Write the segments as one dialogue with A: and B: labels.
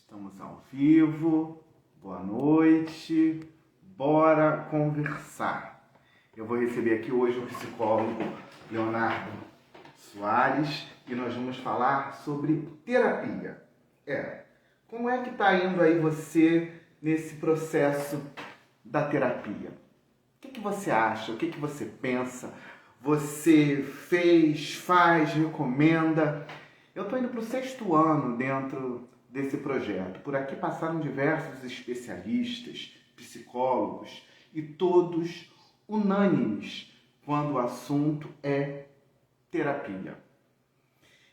A: Estamos ao vivo, boa noite, bora conversar. Eu vou receber aqui hoje o psicólogo Leonardo Soares e nós vamos falar sobre terapia. Como é que está indo aí você nesse processo da terapia? O que você acha? O que você pensa? Você fez, faz, recomenda? Eu estou indo para o 6º ano dentro desse projeto. Por aqui passaram diversos especialistas, psicólogos e todos unânimes quando o assunto é terapia.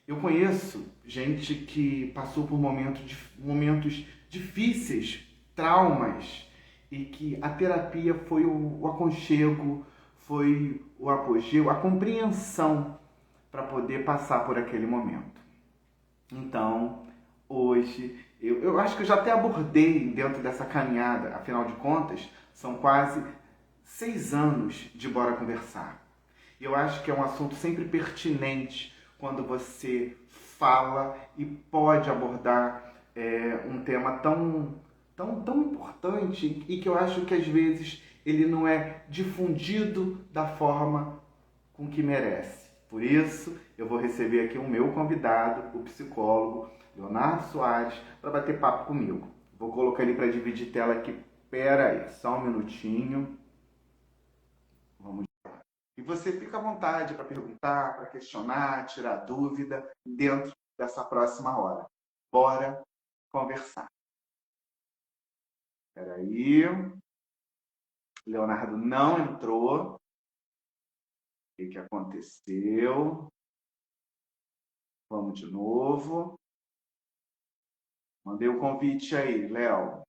A: Eu conheço gente que passou por momentos difíceis, traumas, e que a terapia foi o aconchego, foi o apogeu, a compreensão para poder passar por aquele momento. Então, hoje, eu acho que eu já até abordei dentro dessa caminhada, afinal de contas, são quase 6 anos de Bora Conversar. E eu acho que é um assunto sempre pertinente quando você fala e pode abordar um tema tão importante e que eu acho que às vezes ele não é difundido da forma com que merece. Por isso, eu vou receber aqui o meu convidado, o psicólogo Leonardo Soares, para bater papo comigo. Vou colocar ele para dividir tela aqui. Pera aí, só um minutinho. Vamos lá. E você fica à vontade para perguntar, para questionar, tirar dúvida dentro dessa próxima hora. Bora conversar. Espera aí. Leonardo não entrou. O que aconteceu? Vamos de novo. Mandei o convite aí, Léo.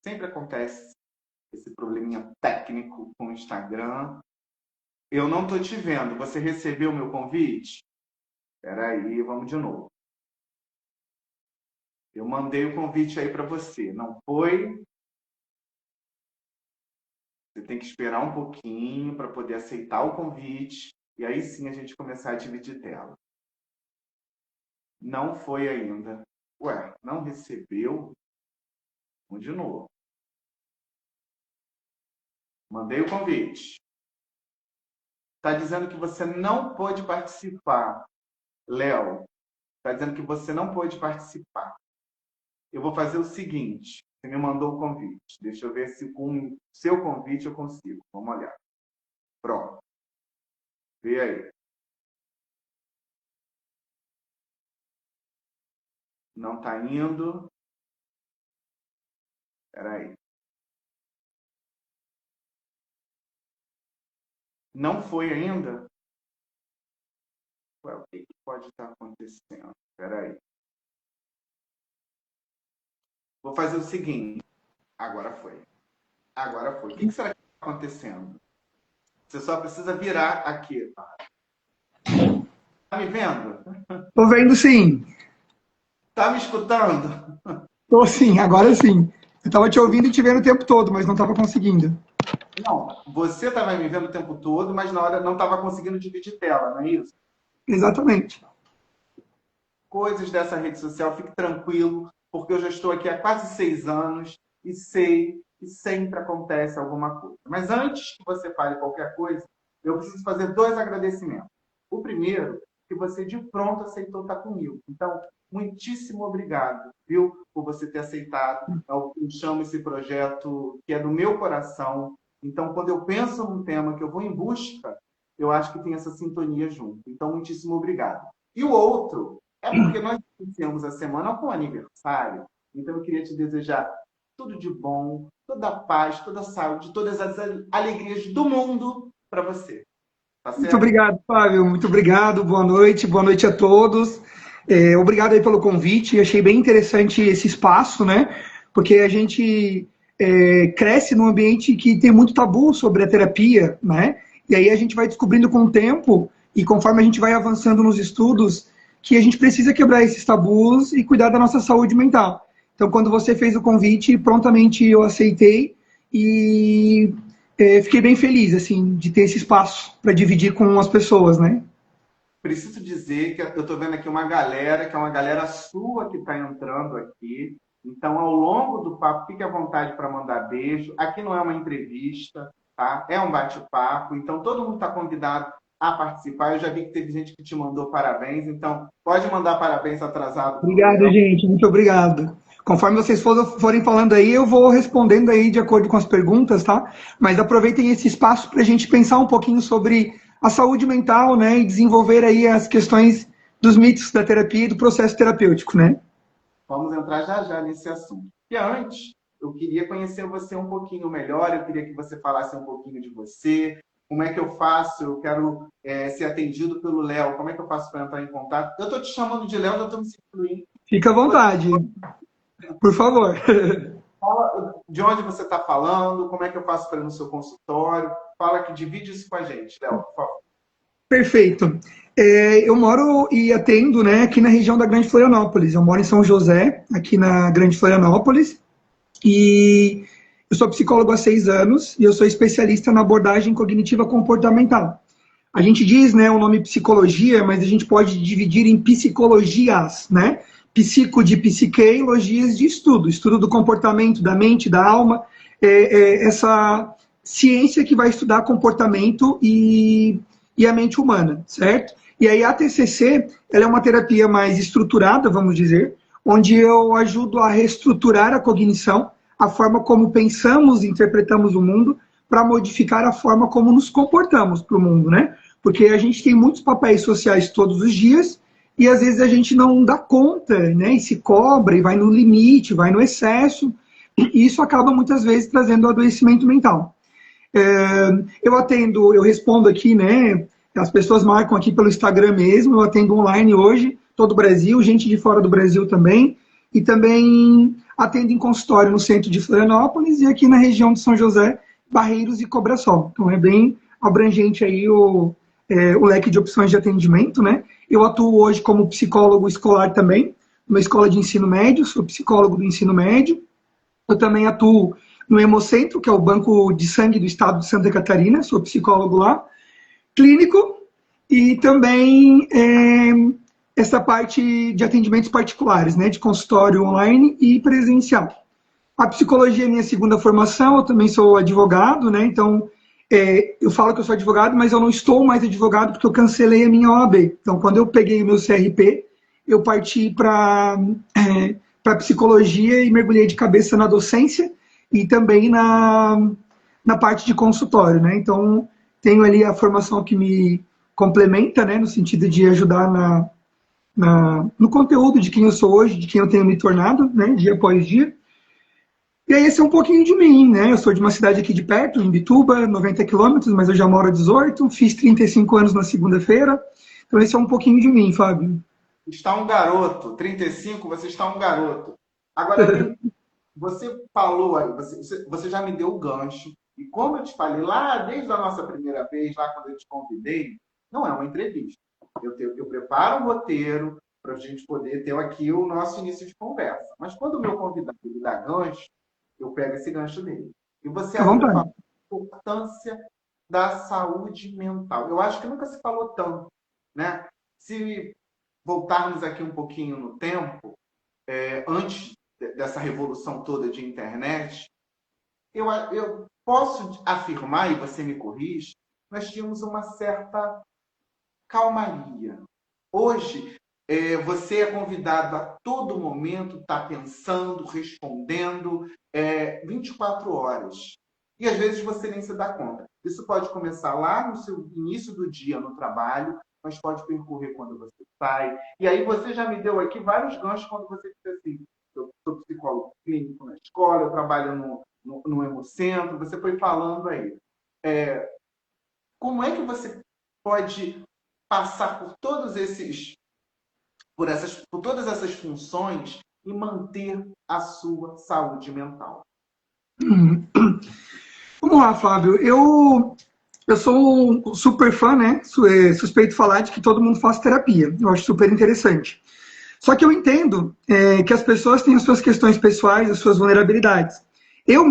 A: Sempre acontece esse probleminha técnico com o Instagram. Eu não estou te vendo. Você recebeu o meu convite? Espera aí, vamos de novo. Eu mandei o convite aí para você. Não foi? Você tem que esperar um pouquinho para poder aceitar o convite e aí sim a gente começar a dividir tela. Não foi ainda. Ué, não recebeu? Vamos de novo. Mandei o convite. Está dizendo que você não pôde participar. Léo, está dizendo que você não pôde participar. Eu vou fazer o seguinte. Você me mandou o convite. Deixa eu ver se com o seu convite eu consigo. Vamos olhar. Pronto. Vê aí. Não está indo. Espera aí. Não foi ainda? Ué, o que pode estar acontecendo? Espera aí. Vou fazer o seguinte. Agora foi. Agora foi. O que será que está acontecendo? Você só precisa virar aqui. Tá me vendo?
B: Tô vendo sim.
A: Tá me escutando?
B: Tô sim, agora sim. Eu tava te ouvindo e te vendo o tempo todo, mas não tava conseguindo.
A: Não, você estava me vendo o tempo todo, mas na hora não estava conseguindo dividir tela, não é isso?
B: Exatamente.
A: Coisas dessa rede social, fique tranquilo, porque eu já estou aqui há quase 6 anos e sei que sempre acontece alguma coisa. Mas antes que você fale qualquer coisa, eu preciso fazer 2 agradecimentos. O primeiro, que você de pronto aceitou estar comigo. Então, muitíssimo obrigado, viu, por você ter aceitado. Eu chamo esse projeto que é do meu coração. Então, quando eu penso num tema que eu vou em busca, eu acho que tem essa sintonia junto. Então, muitíssimo obrigado. E o outro é porque nós iniciamos a semana com aniversário. Então, eu queria te desejar tudo de bom, toda a paz, toda a saúde, todas as alegrias do mundo para você. Tá
B: Muito
A: certo?
B: obrigado, Fábio. Muito obrigado. Boa noite a todos. Obrigado aí pelo convite. Achei bem interessante esse espaço, né? Porque a gente cresce num ambiente que tem muito tabu sobre a terapia, né? E aí a gente vai descobrindo com o tempo e conforme a gente vai avançando nos estudos que a gente precisa quebrar esses tabus e cuidar da nossa saúde mental. Então, quando você fez o convite, prontamente eu aceitei e fiquei bem feliz, assim, de ter esse espaço para dividir com as pessoas, né?
A: preciso dizer que eu estou vendo aqui uma galera, que é uma galera sua que está entrando aqui. Então, ao longo do papo, fique à vontade para mandar beijo. Aqui não é uma entrevista, tá? É um bate-papo. Então, todo mundo está convidado a participar. Eu já vi que teve gente que te mandou parabéns. Então, pode mandar parabéns atrasado pro
B: Obrigado,
A: Léo.
B: gente. Muito obrigado. Conforme vocês forem falando aí, eu vou respondendo aí de acordo com as perguntas, tá? Mas aproveitem esse espaço para a gente pensar um pouquinho sobre a saúde mental, né? E desenvolver aí as questões dos mitos da terapia e do processo terapêutico, né?
A: Vamos entrar já já nesse assunto. E antes, eu queria conhecer você um pouquinho melhor, eu queria que você falasse um pouquinho de você, como é que eu faço, eu quero ser atendido pelo Léo, como é que eu faço para entrar em contato? Eu estou te chamando de Léo, já estou me sentindo em.
B: Fica à vontade, por favor.
A: Fala de onde você está falando, como é que eu faço para ir no seu consultório, fala que divide isso com a gente, Léo, por favor.
B: Perfeito. Eu moro e atendo, né, aqui na região da Grande Florianópolis. Eu moro em São José, aqui na Grande Florianópolis, e eu sou psicólogo há 6 anos e eu sou especialista na abordagem cognitiva comportamental. A gente diz, né, o nome psicologia, mas a gente pode dividir em psicologias, né? Psico de psique e logias de estudo, estudo do comportamento, da mente, da alma, essa ciência que vai estudar comportamento e a mente humana, certo? E aí a TCC, ela é uma terapia mais estruturada, vamos dizer, onde eu ajudo a reestruturar a cognição, a forma como pensamos e interpretamos o mundo, para modificar a forma como nos comportamos para o mundo, né? Porque a gente tem muitos papéis sociais todos os dias e às vezes a gente não dá conta, né? E se cobra, e vai no limite, vai no excesso, e isso acaba muitas vezes trazendo adoecimento mental. Eu respondo aqui, né? As pessoas marcam aqui pelo Instagram mesmo, eu atendo online hoje, todo o Brasil, gente de fora do Brasil também, e também atendo em consultório no centro de Florianópolis e aqui na região de São José, Barreiros e Cobrasol. Então é bem abrangente aí o leque de opções de atendimento, né? Eu atuo hoje como psicólogo escolar também, numa escola de ensino médio, sou psicólogo do ensino médio. Eu também atuo no Hemocentro, que é o Banco de Sangue do Estado de Santa Catarina, sou psicólogo lá, clínico, e também essa parte de atendimentos particulares, né, de consultório online e presencial. A psicologia é minha segunda formação, eu também sou advogado, né, então eu falo que eu sou advogado, mas eu não estou mais advogado porque eu cancelei a minha OAB. Então, quando eu peguei o meu CRP, eu parti para psicologia e mergulhei de cabeça na docência e também na parte de consultório, né? Então, tenho ali a formação que me complementa, né, no sentido de ajudar no conteúdo de quem eu sou hoje, de quem eu tenho me tornado, né, dia após dia. E aí esse é um pouquinho de mim, né? Eu sou de uma cidade aqui de perto, em Bituba, 90 quilômetros, mas eu já moro há 18, fiz 35 anos na segunda-feira. Então esse é um pouquinho de mim, Fábio.
A: Está um garoto, 35, você está um garoto. Agora, você falou aí, você já me deu o gancho, e como eu te falei lá, desde a nossa primeira vez, lá quando eu te convidei, não é uma entrevista. Eu preparo um roteiro para a gente poder ter aqui o nosso início de conversa. Mas quando o meu convidado me dá gancho, eu pego esse gancho dele. E você ainda fala da importância da saúde mental. Eu acho que nunca se falou tanto, né? Se voltarmos aqui um pouquinho no tempo, antes dessa revolução toda de internet, eu posso afirmar, e você me corrige, nós tínhamos uma certa calmaria. Hoje, você é convidado a todo momento, está pensando, respondendo, 24 horas. E às vezes você nem se dá conta. Isso pode começar lá no seu início do dia no trabalho, mas pode percorrer quando você sai. E aí você já me deu aqui vários ganchos quando você disse assim, eu sou psicólogo clínico na escola, eu trabalho no Hemocentro, você foi falando aí. Como é que você pode passar por todas essas funções e manter a sua saúde mental?
B: Vamos lá, Fábio. Eu sou um super fã, né? Suspeito de falar de que todo mundo faz terapia. Eu acho super interessante. Só que eu entendo que as pessoas têm as suas questões pessoais, as suas vulnerabilidades. Eu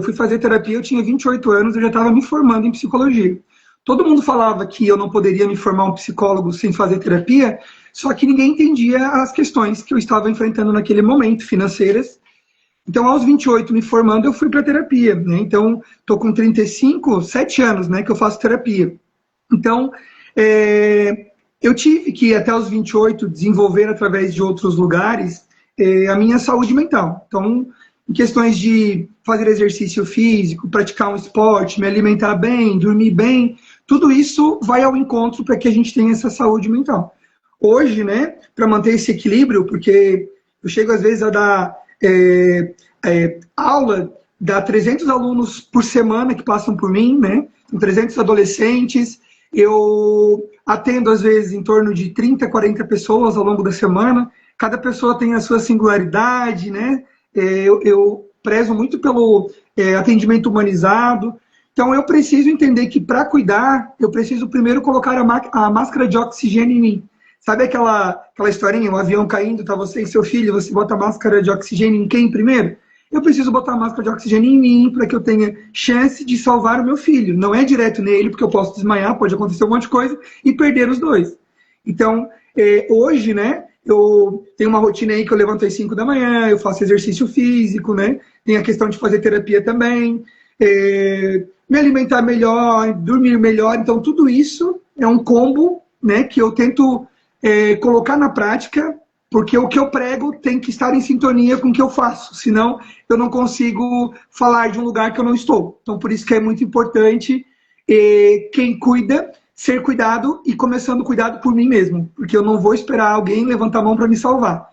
B: fui fazer terapia, eu tinha 28 anos, eu já estava me formando em psicologia. todo mundo falava que eu não poderia me formar um psicólogo sem fazer terapia, só que ninguém entendia as questões que eu estava enfrentando naquele momento, financeiras. Então, aos 28, me formando, eu fui para terapia, né? Então, estou com 35, 7 anos, né, que eu faço terapia. Então, eu tive que, até os 28, desenvolver através de outros lugares a minha saúde mental. Então, em questões de fazer exercício físico, praticar um esporte, me alimentar bem, dormir bem, tudo isso vai ao encontro para que a gente tenha essa saúde mental. Hoje, né, para manter esse equilíbrio, porque eu chego às vezes a dar aula, dá 300 alunos por semana que passam por mim, né, 300 adolescentes, eu atendo às vezes em torno de 30, 40 pessoas ao longo da semana, cada pessoa tem a sua singularidade, né, eu prezo muito pelo atendimento humanizado. Então, eu preciso entender que, para cuidar, eu preciso primeiro colocar a máscara de oxigênio em mim. Sabe aquela historinha, um avião caindo, tá você e seu filho, você bota a máscara de oxigênio em quem primeiro? Eu preciso botar a máscara de oxigênio em mim para que eu tenha chance de salvar o meu filho. Não é direto nele, porque eu posso desmaiar, pode acontecer um monte de coisa, e perder os dois. Então, hoje, né, eu tenho uma rotina aí que eu levanto às 5 da manhã, eu faço exercício físico, né? Tem a questão de fazer terapia também, me alimentar melhor, dormir melhor. Então, tudo isso é um combo, né, que eu tento colocar na prática, porque o que eu prego tem que estar em sintonia com o que eu faço, senão eu não consigo falar de um lugar que eu não estou. Então, por isso que é muito importante quem cuida ser cuidado e começando o cuidado por mim mesmo, porque eu não vou esperar alguém levantar a mão para me salvar.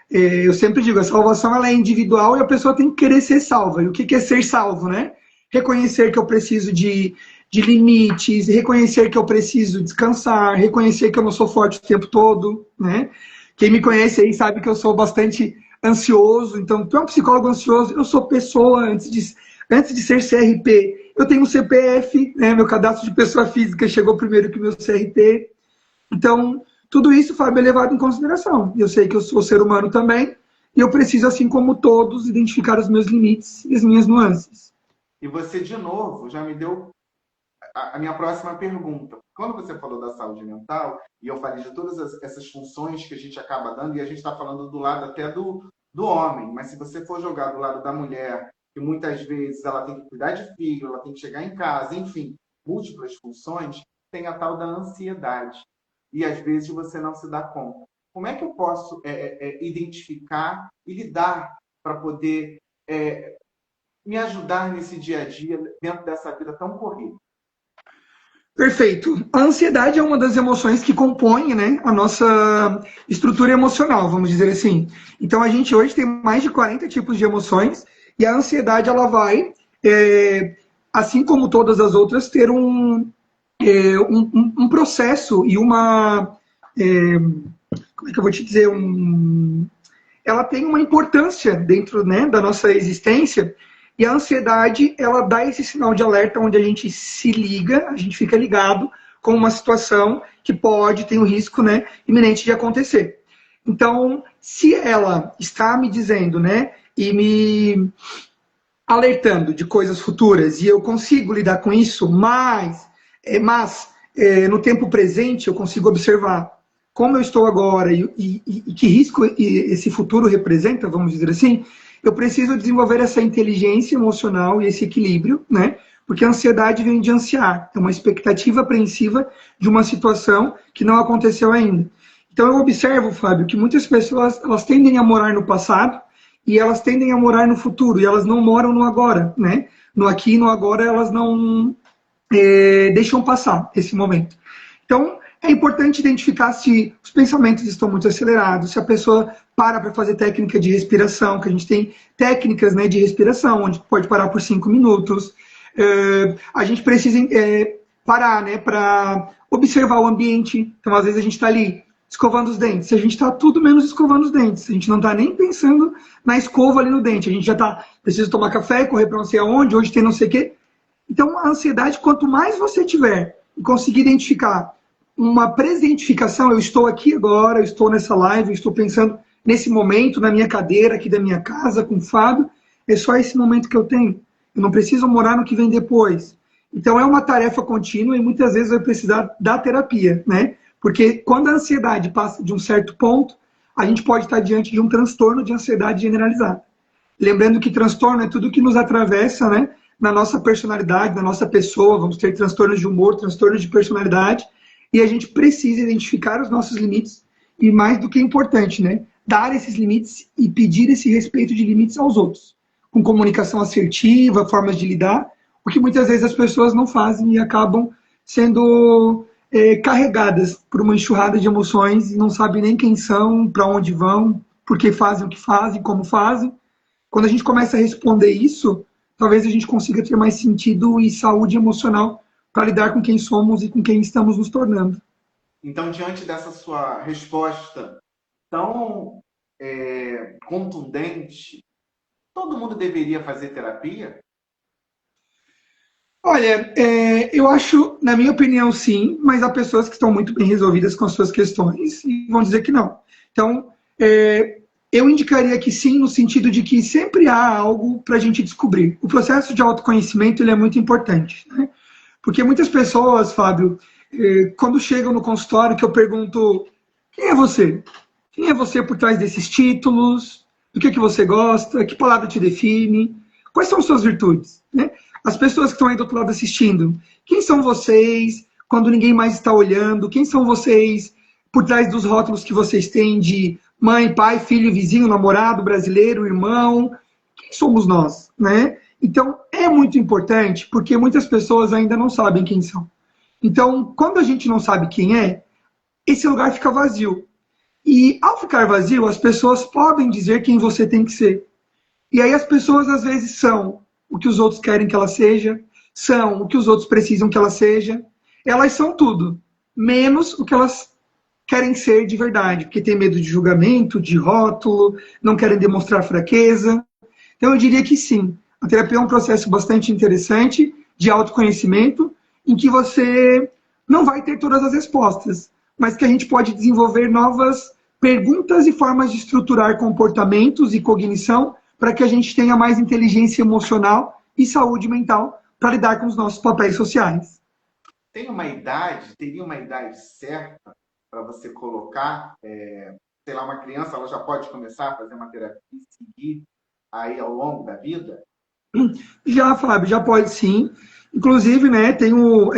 B: Eu sempre digo, a salvação ela é individual e a pessoa tem que querer ser salva. E o que é ser salvo, né? Reconhecer que eu preciso de limites, reconhecer que eu preciso descansar, reconhecer que eu não sou forte o tempo todo, né? Quem me conhece aí sabe que eu sou bastante ansioso, então, tu é um psicólogo ansioso, eu sou pessoa, antes de ser CRP, eu tenho um CPF, né, meu cadastro de pessoa física chegou primeiro que o meu CRP. Então, tudo isso, Fábio, é levado em consideração. Eu sei que eu sou ser humano também, e eu preciso, assim como todos, identificar os meus limites e as minhas nuances.
A: E você, de novo, já me deu a minha próxima pergunta. Quando você falou da saúde mental, e eu falei de todas essas funções que a gente acaba dando, e a gente está falando do lado até do homem, mas se você for jogar do lado da mulher, que muitas vezes ela tem que cuidar de filho, ela tem que chegar em casa, enfim, múltiplas funções, tem a tal da ansiedade. E às vezes você não se dá conta. Como é que eu posso identificar e lidar para poder me ajudar nesse dia a dia, dentro dessa vida tão corrida?
B: Perfeito. A ansiedade é uma das emoções que compõe, né, a nossa estrutura emocional, vamos dizer assim. Então, a gente hoje tem mais de 40 tipos de emoções e a ansiedade, ela vai, assim como todas as outras, ter um processo e uma... como é que eu vou te dizer? Ela tem uma importância dentro, né, da nossa existência. E a ansiedade, ela dá esse sinal de alerta onde a gente se liga, a gente fica ligado com uma situação que pode ter um risco, né, iminente de acontecer. Então, se ela está me dizendo, né, e me alertando de coisas futuras e eu consigo lidar com isso, mas no tempo presente eu consigo observar como eu estou agora e que risco esse futuro representa, vamos dizer assim, eu preciso desenvolver essa inteligência emocional e esse equilíbrio, né? Porque a ansiedade vem de ansiar, é uma expectativa apreensiva de uma situação que não aconteceu ainda. Então eu observo, Fábio, que muitas pessoas elas tendem a morar no passado e elas tendem a morar no futuro, e elas não moram no agora, né? No aqui e no agora elas não deixam passar esse momento. Então, é importante identificar se os pensamentos estão muito acelerados, se a pessoa para fazer técnica de respiração, que a gente tem técnicas, né, de respiração, onde pode parar por 5 minutos. A gente precisa parar, né, para observar o ambiente. Então, às vezes, a gente está ali escovando os dentes. A gente está tudo menos escovando os dentes. A gente não está nem pensando na escova ali no dente. A gente já está, precisa tomar café, correr para não sei aonde, hoje tem não sei o quê. Então, a ansiedade, quanto mais você tiver e conseguir identificar uma presentificação, eu estou aqui agora, eu estou nessa live, eu estou pensando nesse momento, na minha cadeira aqui da minha casa, com o Fábio, é só esse momento que eu tenho. Eu não preciso morar no que vem depois. Então é uma tarefa contínua e muitas vezes vai precisar da terapia, né? Porque quando a ansiedade passa de um certo ponto, a gente pode estar diante de um transtorno de ansiedade generalizada. Lembrando que transtorno é tudo que nos atravessa, né? Na nossa personalidade, na nossa pessoa, vamos ter transtornos de humor, transtornos de personalidade, e a gente precisa identificar os nossos limites e, mais do que importante, né? Dar esses limites e pedir esse respeito de limites aos outros, com comunicação assertiva, formas de lidar, o que muitas vezes as pessoas não fazem e acabam sendo carregadas por uma enxurrada de emoções e não sabem nem quem são, para onde vão, por que fazem o que fazem, como fazem. Quando a gente começa a responder isso, talvez a gente consiga ter mais sentido e saúde emocional para lidar com quem somos e com quem estamos nos tornando.
A: Então, diante dessa sua resposta tão contundente, todo mundo deveria fazer terapia?
B: Olha, eu acho, na minha opinião, sim, mas há pessoas que estão muito bem resolvidas com as suas questões e vão dizer que não. Então, eu indicaria que sim, no sentido de que sempre há algo para a gente descobrir. O processo de autoconhecimento ele é muito importante, né? Porque muitas pessoas, Fábio, quando chegam no consultório, que eu pergunto: quem é você? Quem é você por trás desses títulos? Do que você gosta? Que palavra te define? Quais são suas virtudes? Né? As pessoas que estão aí do outro lado assistindo, quem são vocês quando ninguém mais está olhando? Quem são vocês por trás dos rótulos que vocês têm de mãe, pai, filho, vizinho, namorado, brasileiro, irmão? Quem somos nós? Né? Então, é muito importante porque muitas pessoas ainda não sabem quem são. Então, quando a gente não sabe quem é, esse lugar fica vazio. E ao ficar vazio, as pessoas podem dizer quem você tem que ser. E aí as pessoas às vezes são o que os outros querem que ela seja, são o que os outros precisam que ela seja. Elas são tudo, menos o que elas querem ser de verdade, porque tem medo de julgamento, de rótulo, não querem demonstrar fraqueza. Então eu diria que sim. A terapia é um processo bastante interessante de autoconhecimento, em que você não vai ter todas as respostas, mas que a gente pode desenvolver novas perguntas e formas de estruturar comportamentos e cognição para que a gente tenha mais inteligência emocional e saúde mental para lidar com os nossos papéis sociais.
A: Teria uma idade certa para você colocar, sei lá, uma criança, ela já pode começar a fazer uma terapia e seguir aí ao longo da vida?
B: Já, Fábio, já pode sim. Inclusive, né, tenho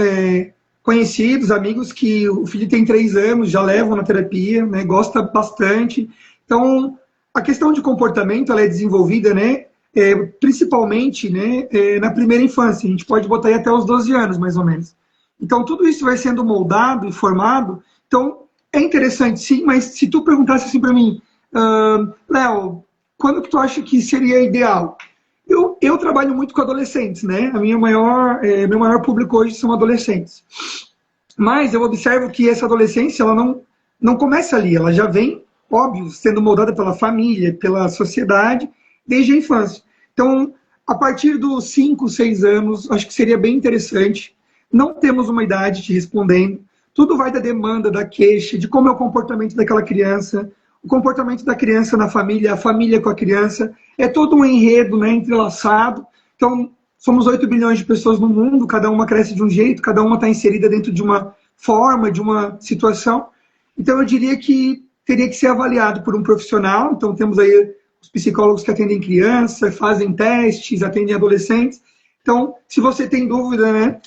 B: conhecidos, amigos que o filho tem 3 anos, já levam na terapia, né, gosta bastante. Então, a questão de comportamento ela é desenvolvida, né, principalmente, né, na primeira infância. A gente pode botar aí até os 12 anos, mais ou menos. Então, tudo isso vai sendo moldado e formado. Então, é interessante, sim, mas se tu perguntasse assim para mim, Léo, quando que tu acha que seria ideal? Eu trabalho muito com adolescentes, né? Meu maior público hoje são adolescentes. Mas eu observo que essa adolescência, ela não começa ali, ela já vem, óbvio, sendo moldada pela família, pela sociedade, desde a infância. Então, a partir dos 5, 6 anos, acho que seria bem interessante. Não temos uma idade te respondendo. Tudo vai da demanda, da queixa, de como é o comportamento daquela criança, o comportamento da criança na família, a família com a criança. É todo um enredo, né, entrelaçado. Então, somos 8 bilhões de pessoas no mundo, cada uma cresce de um jeito, cada uma está inserida dentro de uma forma, de uma situação. Então, eu diria que teria que ser avaliado por um profissional. Então, temos aí os psicólogos que atendem criança, fazem testes, atendem adolescentes. Então, se você tem dúvida, né,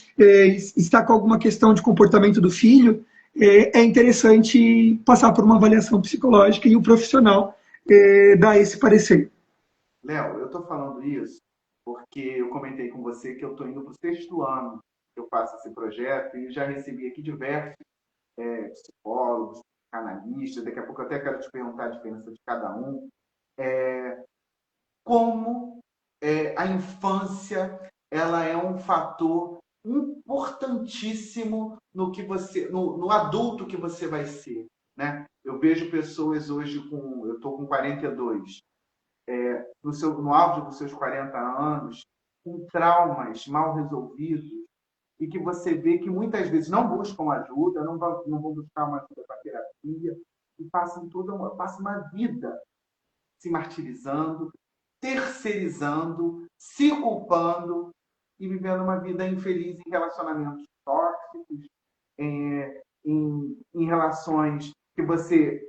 B: está com alguma questão de comportamento do filho, é interessante passar por uma avaliação psicológica e o profissional dar esse parecer.
A: Léo, eu estou falando isso porque eu comentei com você que eu estou indo para o sexto ano que eu faço esse projeto e já recebi aqui diversos psicólogos, analistas, daqui a pouco eu até quero te perguntar a diferença de cada um. Como a infância ela é um fator importantíssimo no que você, no adulto que você vai ser, né? Eu vejo pessoas hoje eu estou com 42, no auge dos seus 40 anos, com traumas mal resolvidos e que você vê que muitas vezes não buscam ajuda, não vão buscar uma ajuda para terapia e passam uma vida se martirizando, terceirizando, se culpando. e vivendo uma vida infeliz em relacionamentos tóxicos, em relações que você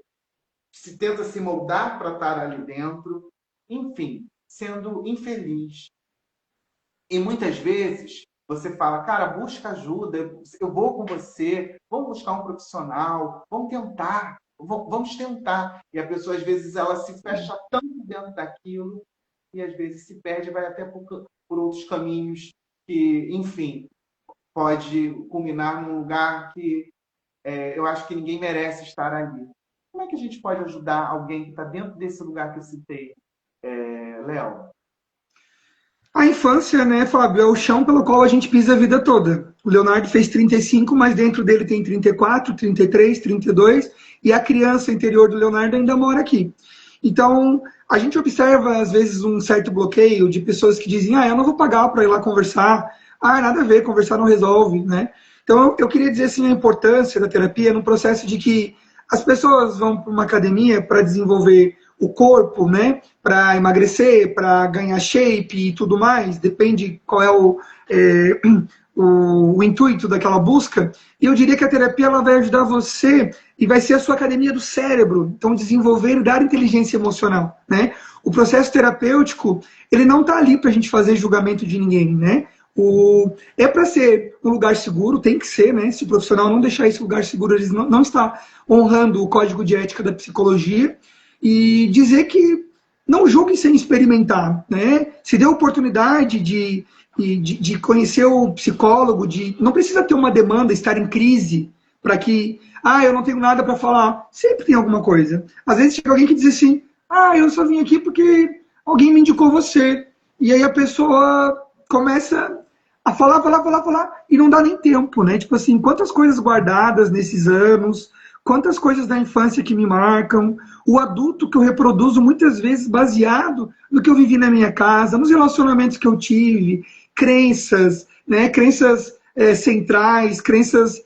A: se tenta se moldar para estar ali dentro, enfim, sendo infeliz. E muitas vezes você fala, cara, busca ajuda, eu vou com você, vamos buscar um profissional, vamos tentar, vamos tentar. E a pessoa, às vezes, ela se fecha tanto dentro daquilo e, às vezes, se perde e vai até por outros caminhos que, enfim, pode culminar num lugar que eu acho que ninguém merece estar ali. Como é que a gente pode ajudar alguém que está dentro desse lugar que eu citei, Léo?
B: A infância, né, Fábio, é o chão pelo qual a gente pisa a vida toda. O Leonardo fez 35, mas dentro dele tem 34, 33, 32, e a criança interior do Leonardo ainda mora aqui. Então, a gente observa, às vezes, um certo bloqueio de pessoas que dizem, eu não vou pagar para ir lá conversar, nada a ver, conversar não resolve, né? Então, eu queria dizer, assim, a importância da terapia no processo de que as pessoas vão para uma academia para desenvolver o corpo, né, para emagrecer, para ganhar shape e tudo mais, depende qual é o intuito daquela busca. E eu diria que a terapia ela vai ajudar você e vai ser a sua academia do cérebro, então desenvolver e dar inteligência emocional, né? O processo terapêutico, ele não está ali para a gente fazer julgamento de ninguém, né? É para ser um lugar seguro, tem que ser, né? Se o profissional não deixar esse lugar seguro, ele não está honrando o código de ética da psicologia, e dizer que não julgue sem experimentar, né? Se dê a oportunidade de conhecer o psicólogo, não precisa ter uma demanda, estar em crise, para que, eu não tenho nada para falar. Sempre tem alguma coisa. Às vezes chega alguém que diz assim, eu só vim aqui porque alguém me indicou você. E aí a pessoa começa a falar, e não dá nem tempo, né? Tipo assim, quantas coisas guardadas nesses anos, quantas coisas da infância que me marcam, o adulto que eu reproduzo muitas vezes baseado no que eu vivi na minha casa, nos relacionamentos que eu tive, crenças, né? Crenças centrais, crenças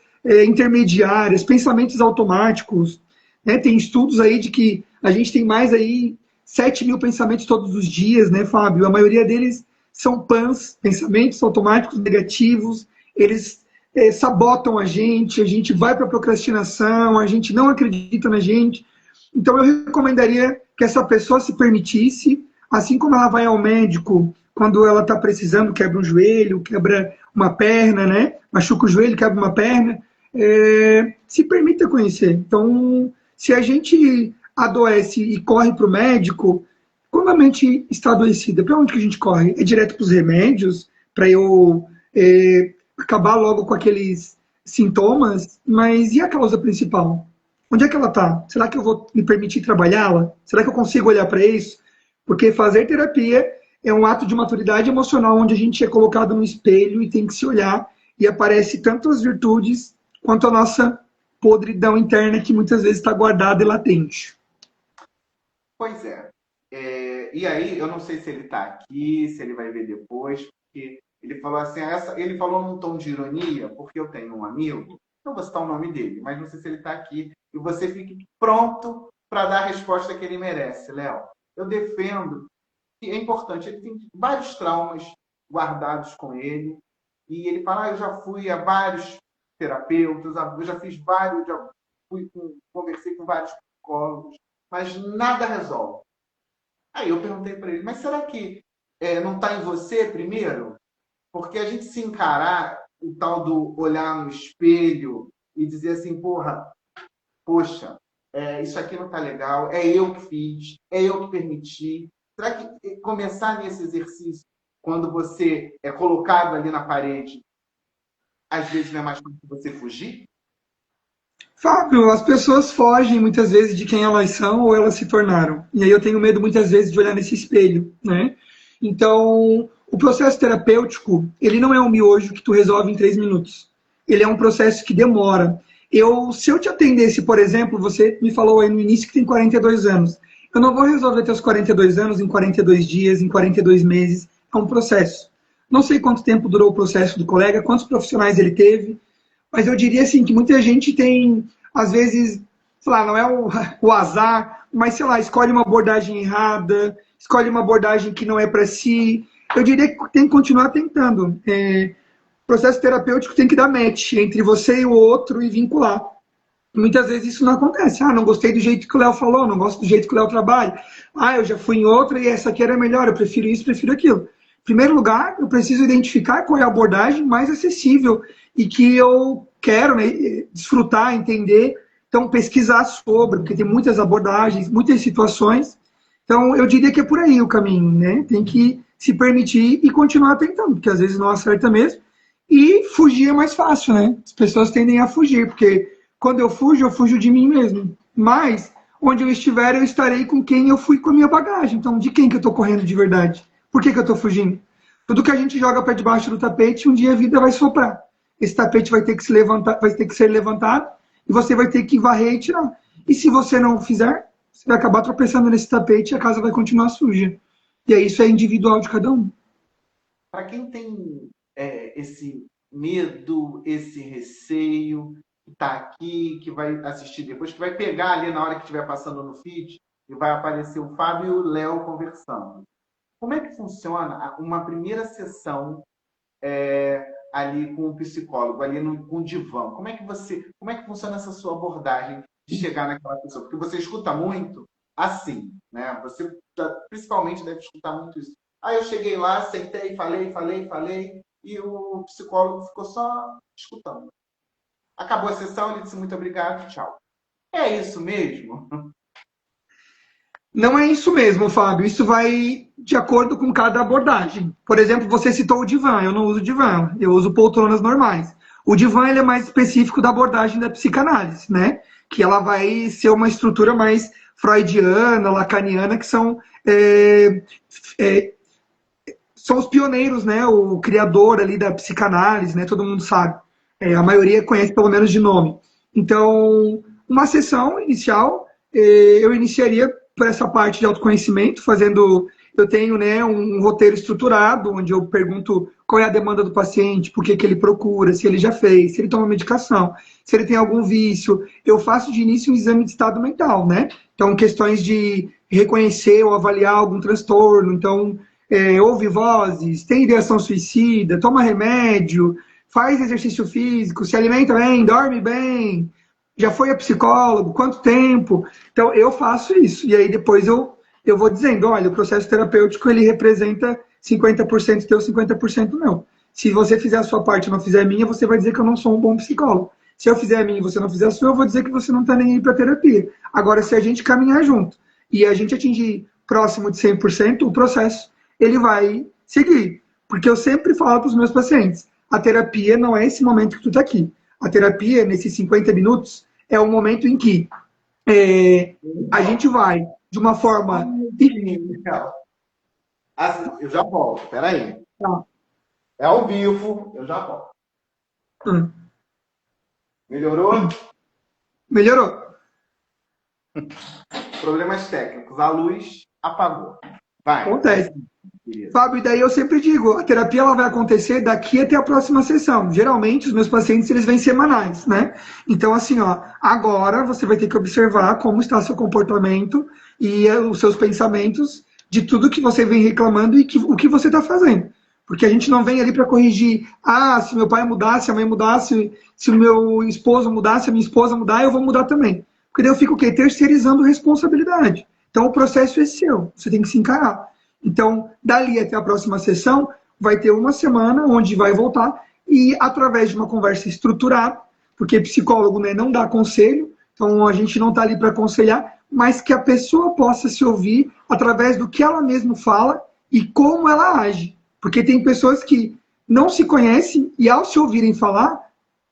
B: intermediárias, pensamentos automáticos, né? Tem estudos aí de que a gente tem mais aí 7 mil pensamentos todos os dias, né, Fábio? A maioria deles são PANs, pensamentos automáticos negativos, eles sabotam a gente vai para a procrastinação, a gente não acredita na gente. Então eu recomendaria que essa pessoa se permitisse, assim como ela vai ao médico quando ela está precisando, quebra um joelho, quebra uma perna, né? Machuca o joelho, quebra uma perna, se permita conhecer. Então, se a gente adoece e corre para o médico, quando a mente está adoecida, para onde que a gente corre? É direto para os remédios, para eu acabar logo com aqueles sintomas, mas e a causa principal? Onde é que ela está? Será que eu vou me permitir trabalhá-la? Será que eu consigo olhar para isso? Porque fazer terapia é um ato de maturidade emocional onde a gente é colocado no espelho e tem que se olhar e aparece tanto as virtudes quanto a nossa podridão interna que muitas vezes está guardada e latente.
A: Pois é. E aí, eu não sei se ele está aqui, se ele vai ver depois, porque ele falou assim, ele falou num tom de ironia, porque eu tenho um amigo, não vou citar o nome dele, mas não sei se ele está aqui, e você fique pronto para dar a resposta que ele merece, Léo. Eu defendo que é importante, ele tem vários traumas guardados com ele, e ele fala, eu já fui a vários terapeutas, eu já fiz vários, conversei com vários psicólogos, mas nada resolve. Aí eu perguntei para ele, mas será que não está em você primeiro? Porque a gente se encarar o tal do olhar no espelho e dizer assim, poxa, isso aqui não está legal, é eu que fiz, é eu que permiti. Será que começar nesse exercício, quando você é colocado ali na parede, às vezes não é mais fácil você fugir?
B: Fábio, as pessoas fogem muitas vezes de quem elas são ou elas se tornaram. E aí eu tenho medo muitas vezes de olhar nesse espelho, né? Então, o processo terapêutico, ele não é um miojo que tu resolve em 3 minutos. Ele é um processo que demora. Se eu te atendesse, por exemplo, você me falou aí no início que tem 42 anos. Eu não vou resolver teus 42 anos em 42 dias, em 42 meses. É um processo. Não sei quanto tempo durou o processo do colega, quantos profissionais ele teve, mas eu diria assim que muita gente tem, às vezes, sei lá, não é o azar, mas sei lá, escolhe uma abordagem errada, escolhe uma abordagem que não é para si. eu diria que tem que continuar tentando. O processo terapêutico tem que dar match entre você e o outro e vincular. Muitas vezes isso não acontece. Ah, não gostei do jeito que o Léo falou, não gosto do jeito que o Léo trabalha. Ah, eu já fui em outra e essa aqui era melhor, eu prefiro isso, prefiro aquilo. Em primeiro lugar, eu preciso identificar qual é a abordagem mais acessível e que eu quero, né, desfrutar, entender. Então, pesquisar sobre, porque tem muitas abordagens, muitas situações. Então, eu diria que é por aí o caminho, né? Tem que se permitir e continuar tentando, porque às vezes não acerta mesmo. E fugir é mais fácil, né? As pessoas tendem a fugir, porque quando eu fujo de mim mesmo. Mas, onde eu estiver, eu estarei com quem eu fui com a minha bagagem. Então, de quem que eu estou correndo de verdade? Por que eu estou fugindo? Tudo que a gente joga para debaixo do tapete, um dia a vida vai soprar. Esse tapete vai ter que se levantar, vai ter que ser levantado e você vai ter que varrer e tirar. E se você não fizer, você vai acabar tropeçando nesse tapete e a casa vai continuar suja. E aí isso é individual de cada um.
A: Para quem tem esse medo, esse receio, que está aqui, que vai assistir depois, que vai pegar ali na hora que estiver passando no feed e vai aparecer o Fábio e o Léo conversando. Como é que funciona uma primeira sessão ali com o psicólogo, ali com o divã? Como é que funciona essa sua abordagem de chegar naquela pessoa? Porque você escuta muito assim, né? Você principalmente deve escutar muito isso. Aí eu cheguei lá, sentei, falei, e o psicólogo ficou só escutando. Acabou a sessão, ele disse muito obrigado, tchau. É isso mesmo?
B: Não é isso mesmo, Fábio. Isso vai de acordo com cada abordagem. Por exemplo, você citou o divã. Eu não uso divã, eu uso poltronas normais. O divã ele é mais específico da abordagem da psicanálise, né? Que ela vai ser uma estrutura mais freudiana, lacaniana, que são os pioneiros, né? O criador ali da psicanálise, né? Todo mundo sabe. A maioria conhece pelo menos de nome. Então, uma sessão inicial, eu iniciaria por essa parte de autoconhecimento, fazendo. Eu tenho, né, um roteiro estruturado, onde eu pergunto qual é a demanda do paciente, por que ele procura, se ele já fez, se ele toma medicação, se ele tem algum vício. Eu faço de início um exame de estado mental, né? Então, questões de reconhecer ou avaliar algum transtorno. Então, ouve vozes, tem ideação suicida, toma remédio, faz exercício físico, se alimenta bem, dorme bem, já foi a psicólogo, quanto tempo? Então, eu faço isso. E aí, depois eu vou dizendo, olha, o processo terapêutico, ele representa 50% teu, 50% meu. Se você fizer a sua parte e não fizer a minha, você vai dizer que eu não sou um bom psicólogo. Se eu fizer a minha e você não fizer a sua, eu vou dizer que você não está nem aí para terapia. Agora, se a gente caminhar junto e a gente atingir próximo de 100%, o processo, ele vai seguir. Porque eu sempre falo para os meus pacientes, a terapia não é esse momento que tu está aqui. A terapia, nesses 50 minutos, é o momento em que a gente vai, de uma forma...
A: Eu já volto, peraí.
B: Tá.
A: É ao vivo, eu já volto. Melhorou?
B: Melhorou.
A: Problemas técnicos. A luz apagou. Vai.
B: Acontece. Fábio, e daí eu sempre digo, a terapia ela vai acontecer daqui até a próxima sessão. Geralmente, os meus pacientes, eles vêm semanais, né? Então, assim, ó, agora você vai ter que observar como está seu comportamento e os seus pensamentos de tudo que você vem reclamando e o que você está fazendo. Porque a gente não vem ali para corrigir, se meu pai mudasse, se a mãe mudasse, se o meu esposo mudasse, se a minha esposa mudar, eu vou mudar também. Porque daí eu fico o quê? Terceirizando responsabilidade. Então, o processo é seu, você tem que se encarar. Então, dali até a próxima sessão, vai ter uma semana onde vai voltar e através de uma conversa estruturada, porque psicólogo, né, não dá conselho, então a gente não está ali para aconselhar, mas que a pessoa possa se ouvir através do que ela mesma fala e como ela age. Porque tem pessoas que não se conhecem e ao se ouvirem falar,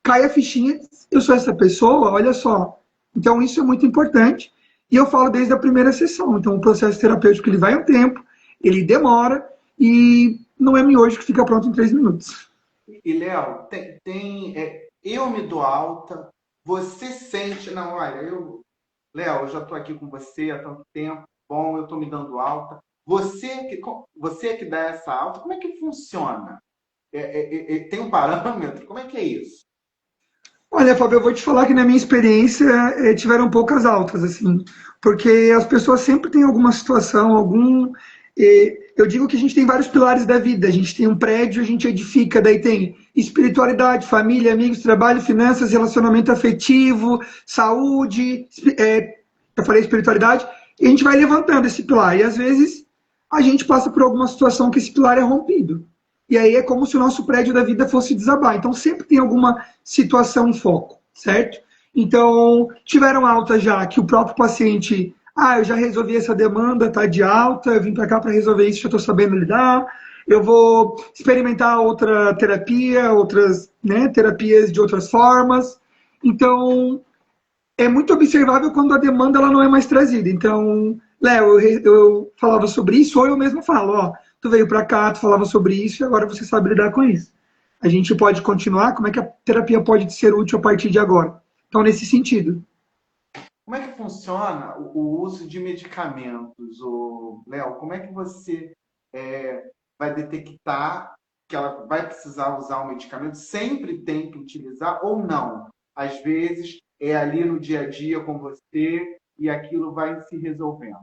B: cai a fichinha, eu sou essa pessoa, olha só. Então isso é muito importante e eu falo desde a primeira sessão. Então o processo terapêutico ele vai um tempo, ele demora e não é miojo que fica pronto em 3 minutos.
A: E, Léo, eu me dou alta, você sente, não, olha, Léo, eu já estou aqui com você há tanto tempo, bom, eu estou me dando alta. Você que dá essa alta, como é que funciona? Tem um parâmetro? Como é que é isso?
B: Olha, Fábio, eu vou te falar que na minha experiência tiveram poucas altas, assim, porque as pessoas sempre têm alguma situação, algum Eu digo que a gente tem vários pilares da vida. A gente tem um prédio, a gente edifica, daí tem espiritualidade, família, amigos, trabalho, finanças, relacionamento afetivo, saúde, eu falei espiritualidade, e a gente vai levantando esse pilar. E às vezes a gente passa por alguma situação que esse pilar é rompido. E aí é como se o nosso prédio da vida fosse desabar. Então sempre tem alguma situação em foco, certo? Então, tiveram alta já que o próprio paciente, eu já resolvi essa demanda, tá de alta, eu vim para cá para resolver isso, já estou sabendo lidar, eu vou experimentar outra terapia, outras, né, terapias de outras formas. Então, é muito observável quando a demanda ela não é mais trazida. Então, Léo, eu falava sobre isso, ou eu mesmo falo, ó, tu veio para cá, tu falava sobre isso, e agora você sabe lidar com isso. A gente pode continuar? Como é que a terapia pode ser útil a partir de agora? Então, nesse sentido.
A: Como é que funciona o uso de medicamentos, Léo? Como é que você vai detectar que ela vai precisar usar o medicamento? Sempre tem que utilizar ou não? Às vezes é ali no dia a dia com você e aquilo vai se resolvendo.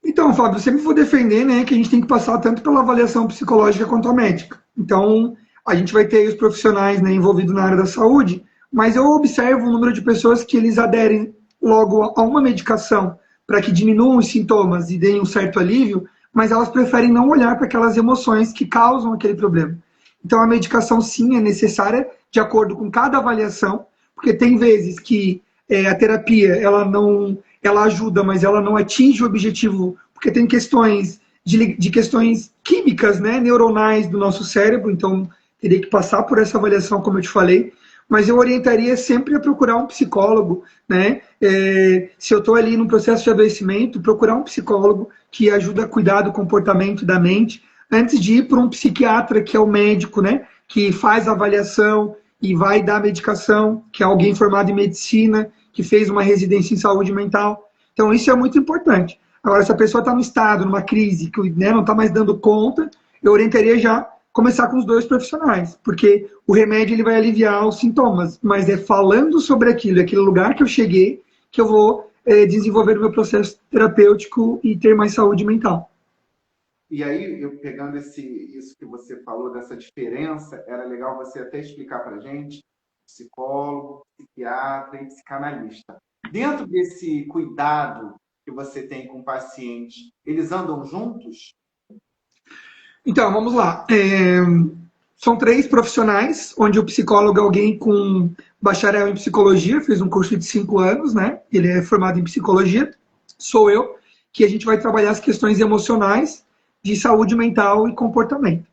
B: Então, Fábio, eu sempre vou defender, né, que a gente tem que passar tanto pela avaliação psicológica quanto a médica. Então, a gente vai ter os profissionais, né, envolvidos na área da saúde, mas eu observo o número de pessoas que eles aderem logo a uma medicação para que diminuam os sintomas e deem um certo alívio, mas elas preferem não olhar para aquelas emoções que causam aquele problema. Então, a medicação, sim, é necessária de acordo com cada avaliação, porque tem vezes que a terapia ela ajuda, mas ela não atinge o objetivo, porque tem questões de questões químicas, né, neuronais do nosso cérebro, então teria que passar por essa avaliação, como eu te falei, mas eu orientaria sempre a procurar um psicólogo, né? Se eu estou ali no processo de adoecimento, procurar um psicólogo que ajuda a cuidar do comportamento da mente, antes de ir para um psiquiatra, que é o médico, né? Que faz a avaliação e vai dar medicação, que é alguém formado em medicina, que fez uma residência em saúde mental. Então, isso é muito importante. Agora, se a pessoa está no estado, numa crise, que, né, não está mais dando conta, eu orientaria já começar com os dois profissionais, porque o remédio ele vai aliviar os sintomas, mas é falando sobre aquilo, aquele lugar que eu cheguei, que eu vou desenvolver o meu processo terapêutico e ter mais saúde mental.
A: E aí, eu pegando isso que você falou, dessa diferença, era legal você até explicar para a gente, psicólogo, psiquiatra e psicanalista. Dentro desse cuidado que você tem com o paciente, eles andam juntos?
B: Então, vamos lá. São 3 profissionais, onde o psicólogo é alguém com bacharel em psicologia, fez um curso de 5 anos, né? Ele é formado em psicologia. Sou eu, que a gente vai trabalhar as questões emocionais, de saúde mental e comportamento.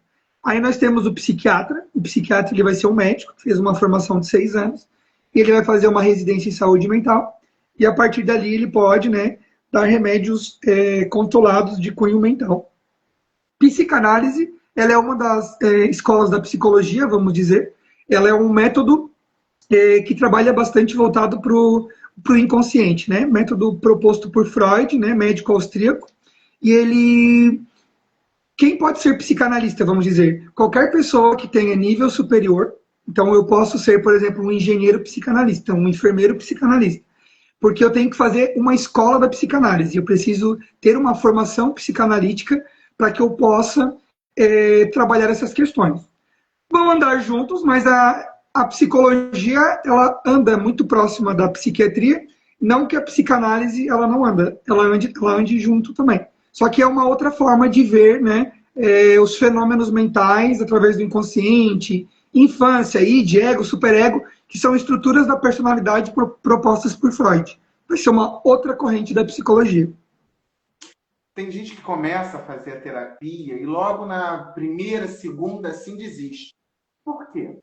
B: Aí nós temos o psiquiatra ele vai ser um médico, fez uma formação de 6 anos, e ele vai fazer uma residência em saúde mental, e a partir dali ele pode, né, dar remédios controlados de cunho mental. Psicanálise, ela é uma das escolas da psicologia, vamos dizer. Ela é um método que trabalha bastante voltado para o inconsciente, né? Método proposto por Freud, né? Médico austríaco. E ele... Quem pode ser psicanalista, vamos dizer? Qualquer pessoa que tenha nível superior. Então, eu posso ser, por exemplo, um engenheiro psicanalista, um enfermeiro psicanalista. Porque eu tenho que fazer uma escola da psicanálise. Eu preciso ter uma formação psicanalítica para que eu possa trabalhar essas questões. Vão andar juntos, mas a psicologia ela anda muito próxima da psiquiatria, não que a psicanálise ela não anda, ela ande junto também. Só que é uma outra forma de ver, né, os fenômenos mentais através do inconsciente, infância, id, ego, superego, que são estruturas da personalidade propostas por Freud. Vai ser uma outra corrente da psicologia.
A: Tem gente que começa a fazer a terapia e logo na primeira, segunda, assim, desiste. Por quê?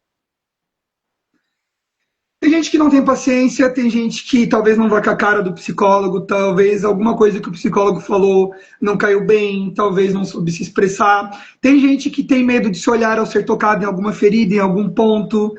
B: Tem gente que não tem paciência, tem gente que talvez não vá com a cara do psicólogo, talvez alguma coisa que o psicólogo falou não caiu bem, talvez não soube se expressar. Tem gente que tem medo de se olhar ao ser tocado em alguma ferida, em algum ponto,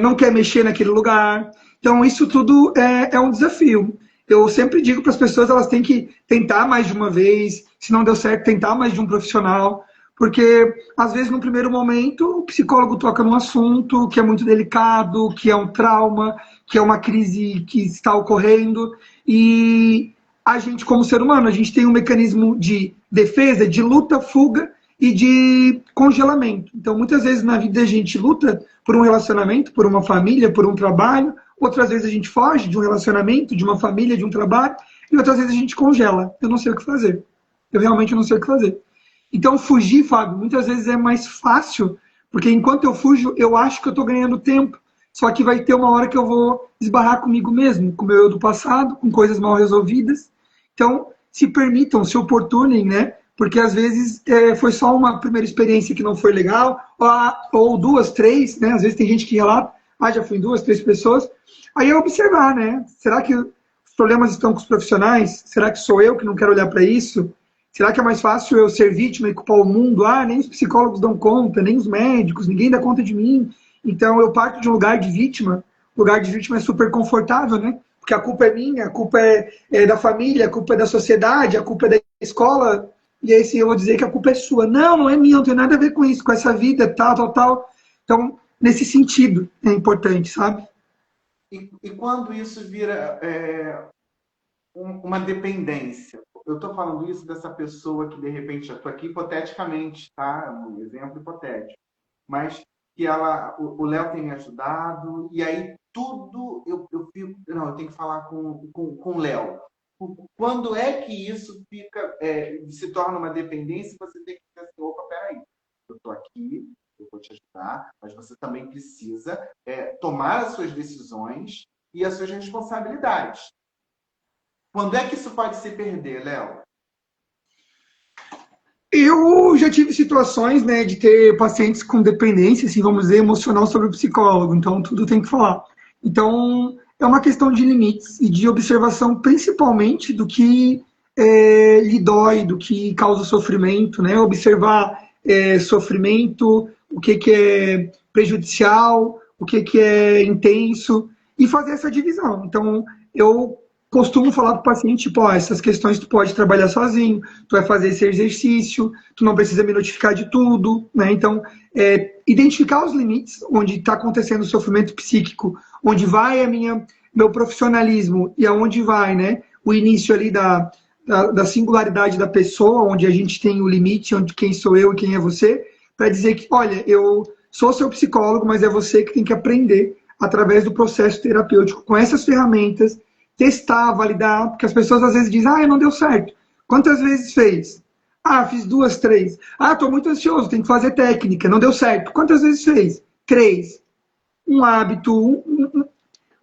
B: não quer mexer naquele lugar. Então, isso tudo é um desafio. Eu sempre digo para as pessoas, elas têm que tentar mais de uma vez, se não deu certo, tentar mais de um profissional, porque às vezes no primeiro momento o psicólogo toca num assunto que é muito delicado, que é um trauma, que é uma crise que está ocorrendo, e a gente, como ser humano, a gente tem um mecanismo de defesa, de luta, fuga e de congelamento. Então, muitas vezes na vida a gente luta por um relacionamento, por uma família, por um trabalho. Outras vezes a gente foge de um relacionamento, de uma família, de um trabalho. E outras vezes a gente congela. Eu não sei o que fazer. Eu realmente não sei o que fazer. Então, fugir, Fábio, muitas vezes é mais fácil, porque enquanto eu fujo, eu acho que eu estou ganhando tempo. Só que vai ter uma hora que eu vou esbarrar comigo mesmo, com o meu eu do passado, com coisas mal resolvidas. Então, se permitam, se oportunem, né? Porque às vezes foi só uma primeira experiência que não foi legal, ou duas, três, né? Às vezes tem gente que relata, já fui em duas, três pessoas. Aí é observar, né? Será que os problemas estão com os profissionais? Será que sou eu que não quero olhar para isso? Será que é mais fácil eu ser vítima e culpar o mundo? Nem os psicólogos dão conta, nem os médicos, ninguém dá conta de mim. Então eu parto de um lugar de vítima. O lugar de vítima é super confortável, né? Porque a culpa é minha, a culpa é da família, a culpa é da sociedade, a culpa é da escola. E aí sim eu vou dizer que a culpa é sua. Não, não é minha, não tem nada a ver com isso, com essa vida, tal, tal, tal. Então, nesse sentido, é importante, sabe?
A: E quando isso vira uma dependência? Eu estou falando isso dessa pessoa que, de repente, eu estou aqui hipoteticamente, tá? Um exemplo hipotético. Mas que o Léo tem me ajudado, e aí tudo eu fico. Não, eu tenho que falar com o Léo. Quando é que isso se torna uma dependência? Você tem que dizer assim: opa, peraí, eu estou aqui, eu vou te ajudar, mas você também precisa tomar as suas decisões e as suas responsabilidades. Quando é que isso pode se perder, Léo?
B: Eu já tive situações, né, de ter pacientes com dependência, assim, vamos dizer, emocional sobre o psicólogo, então tudo tem que falar. Então, é uma questão de limites e de observação, principalmente do que lhe dói, do que causa sofrimento, né? Observar sofrimento, o que é prejudicial, o que é intenso, e fazer essa divisão. Então, eu costumo falar para o paciente, tipo, essas questões tu pode trabalhar sozinho, tu vai fazer esse exercício, tu não precisa me notificar de tudo, né? Então, identificar os limites, onde está acontecendo o sofrimento psíquico, onde vai meu profissionalismo e aonde vai, né? O início ali da singularidade da pessoa, onde a gente tem o limite, onde quem sou eu e quem é você, para dizer que, olha, eu sou seu psicólogo, mas é você que tem que aprender através do processo terapêutico com essas ferramentas, testar, validar, porque as pessoas às vezes dizem, não deu certo. Quantas vezes fez? Fiz duas, três. Estou muito ansioso, tem que fazer técnica, não deu certo. Quantas vezes fez? Três. Um hábito,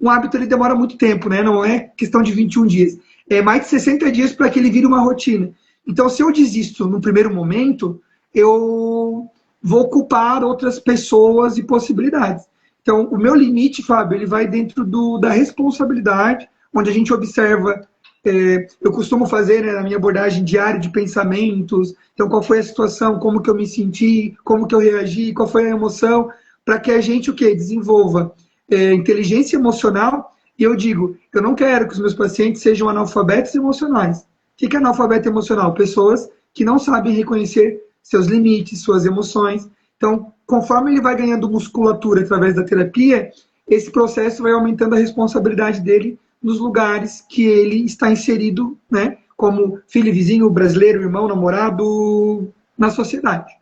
B: um hábito ele demora muito tempo, né? Não é questão de 21 dias. É mais de 60 dias para que ele vire uma rotina. Então, se eu desisto no primeiro momento, eu vou culpar outras pessoas e possibilidades. Então, o meu limite, Fábio, ele vai dentro da responsabilidade, onde a gente observa, eu costumo fazer, né, na minha abordagem diária de pensamentos, então qual foi a situação, como que eu me senti, como que eu reagi, qual foi a emoção, para que a gente o quê? Desenvolva inteligência emocional, e eu digo, eu não quero que os meus pacientes sejam analfabetos emocionais. O que é analfabeto emocional? Pessoas que não sabem reconhecer seus limites, suas emoções. Então, conforme ele vai ganhando musculatura através da terapia, esse processo vai aumentando a responsabilidade dele nos lugares que ele está inserido, né, como filho, vizinho, brasileiro, irmão, namorado, na sociedade.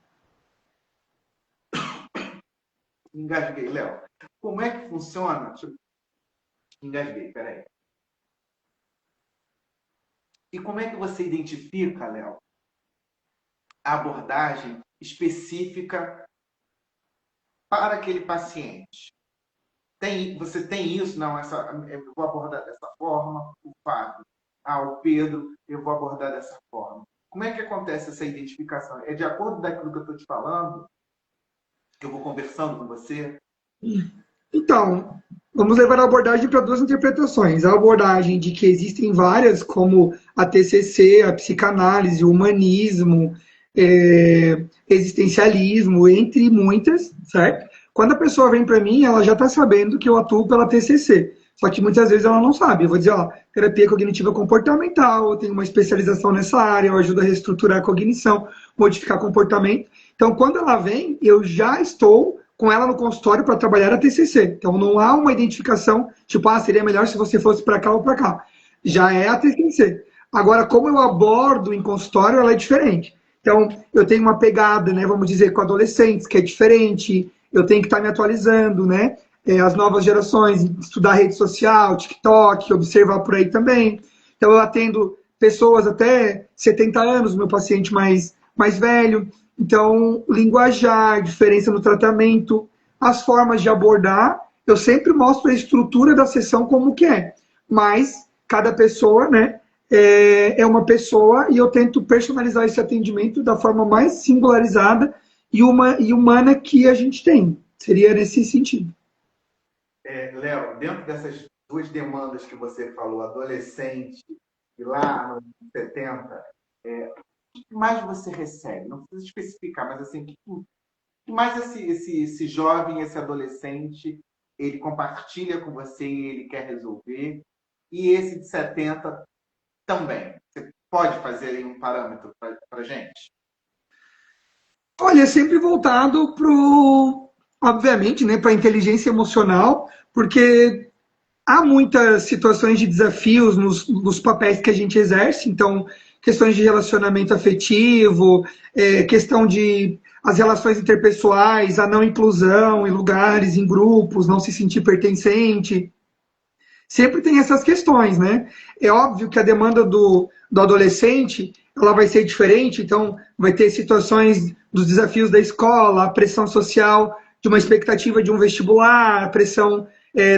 A: Engasguei, Léo. Como é que funciona? Engasguei, peraí. E como é que você identifica, Léo, a abordagem específica para aquele paciente? Você tem isso? Não, eu vou abordar dessa forma. O Fábio. O Pedro, eu vou abordar dessa forma. Como é que acontece essa identificação? É de acordo daquilo que eu estou te falando? Que eu vou conversando com você?
B: Então, vamos levar a abordagem para duas interpretações. A abordagem de que existem várias, como a TCC, a psicanálise, o humanismo, existencialismo, entre muitas, certo? Quando a pessoa vem para mim, ela já está sabendo que eu atuo pela TCC. Só que muitas vezes ela não sabe. Eu vou dizer, terapia cognitiva comportamental, eu tenho uma especialização nessa área, eu ajudo a reestruturar a cognição, modificar comportamento. Então, quando ela vem, eu já estou com ela no consultório para trabalhar a TCC. Então, não há uma identificação, tipo, seria melhor se você fosse para cá ou para cá. Já é a TCC. Agora, como eu abordo em consultório, ela é diferente. Então, eu tenho uma pegada, né, vamos dizer, com adolescentes, que é diferente, eu tenho que estar me atualizando, né? As novas gerações, estudar rede social, TikTok, observar por aí também. Então, eu atendo pessoas até 70 anos, meu paciente mais velho. Então, linguajar, diferença no tratamento, as formas de abordar, eu sempre mostro a estrutura da sessão como que é. Mas cada pessoa, né, é uma pessoa e eu tento personalizar esse atendimento da forma mais singularizada e humana que a gente tem. Seria nesse sentido.
A: Léo, dentro dessas duas demandas que você falou, adolescente e lá nos 70, o que mais você recebe? Não precisa especificar, mas assim, o que mais esse jovem, esse adolescente, ele compartilha com você e ele quer resolver? E esse de 70 também. Você pode fazer aí um parâmetro para a gente?
B: Olha, é sempre voltado para, obviamente, né, para a inteligência emocional, porque há muitas situações de desafios nos papéis que a gente exerce, então, questões de relacionamento afetivo, questão de as relações interpessoais, a não inclusão em lugares, em grupos, não se sentir pertencente. Sempre tem essas questões, né? É óbvio que a demanda do adolescente ela vai ser diferente, então vai ter situações dos desafios da escola, a pressão social de uma expectativa de um vestibular, a pressão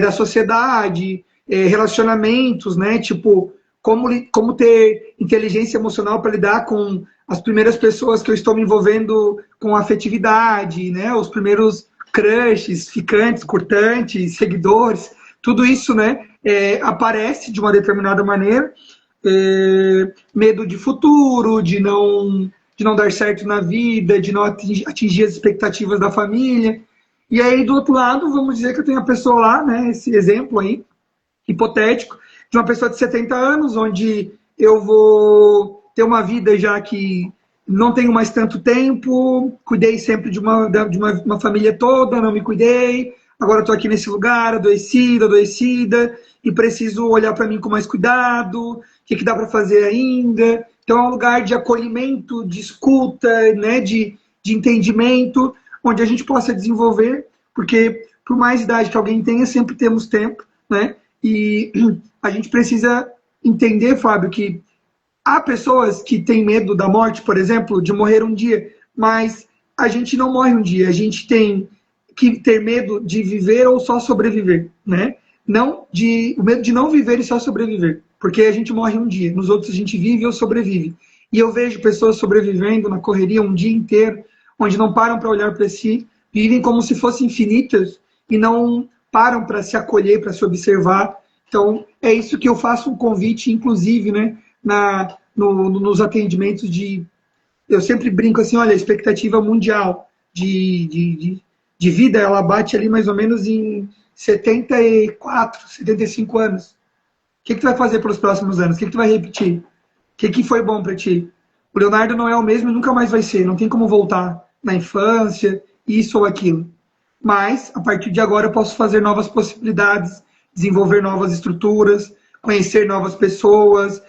B: da sociedade, relacionamentos, né? Tipo, como ter inteligência emocional para lidar com as primeiras pessoas que eu estou me envolvendo com afetividade, né? Os primeiros crushes, ficantes, curtantes, seguidores, tudo isso, né? Aparece de uma determinada maneira, medo de futuro, de não dar certo na vida, de não atingir as expectativas da família. E aí, do outro lado, vamos dizer que eu tenho a pessoa lá, né, esse exemplo aí, hipotético, de uma pessoa de 70 anos, onde eu vou ter uma vida já que não tenho mais tanto tempo, cuidei sempre de uma família toda, não me cuidei, agora estou aqui nesse lugar, adoecida, e preciso olhar para mim com mais cuidado, o que dá para fazer ainda. Então é um lugar de acolhimento, de escuta, né, de entendimento, onde a gente possa desenvolver, porque por mais idade que alguém tenha, sempre temos tempo, né? E a gente precisa entender, Fábio, que há pessoas que têm medo da morte, por exemplo, de morrer um dia, mas a gente não morre um dia, a gente tem que ter medo de viver ou só sobreviver, né? Não de o medo de não viver e só sobreviver, porque a gente morre um dia, nos outros a gente vive ou sobrevive. E eu vejo pessoas sobrevivendo na correria um dia inteiro, onde não param para olhar para si, vivem como se fossem infinitas e não param para se acolher, para se observar. Então, é isso que eu faço um convite, inclusive, né, nos atendimentos de. Eu sempre brinco assim: olha, a expectativa mundial de vida ela bate ali mais ou menos em 74, 75 anos. O que tu vai fazer pelos próximos anos? O que tu vai repetir? O que foi bom para ti? O Leonardo não é o mesmo e nunca mais vai ser. Não tem como voltar na infância, isso ou aquilo. Mas, a partir de agora, eu posso fazer novas possibilidades, desenvolver novas estruturas, conhecer novas pessoas,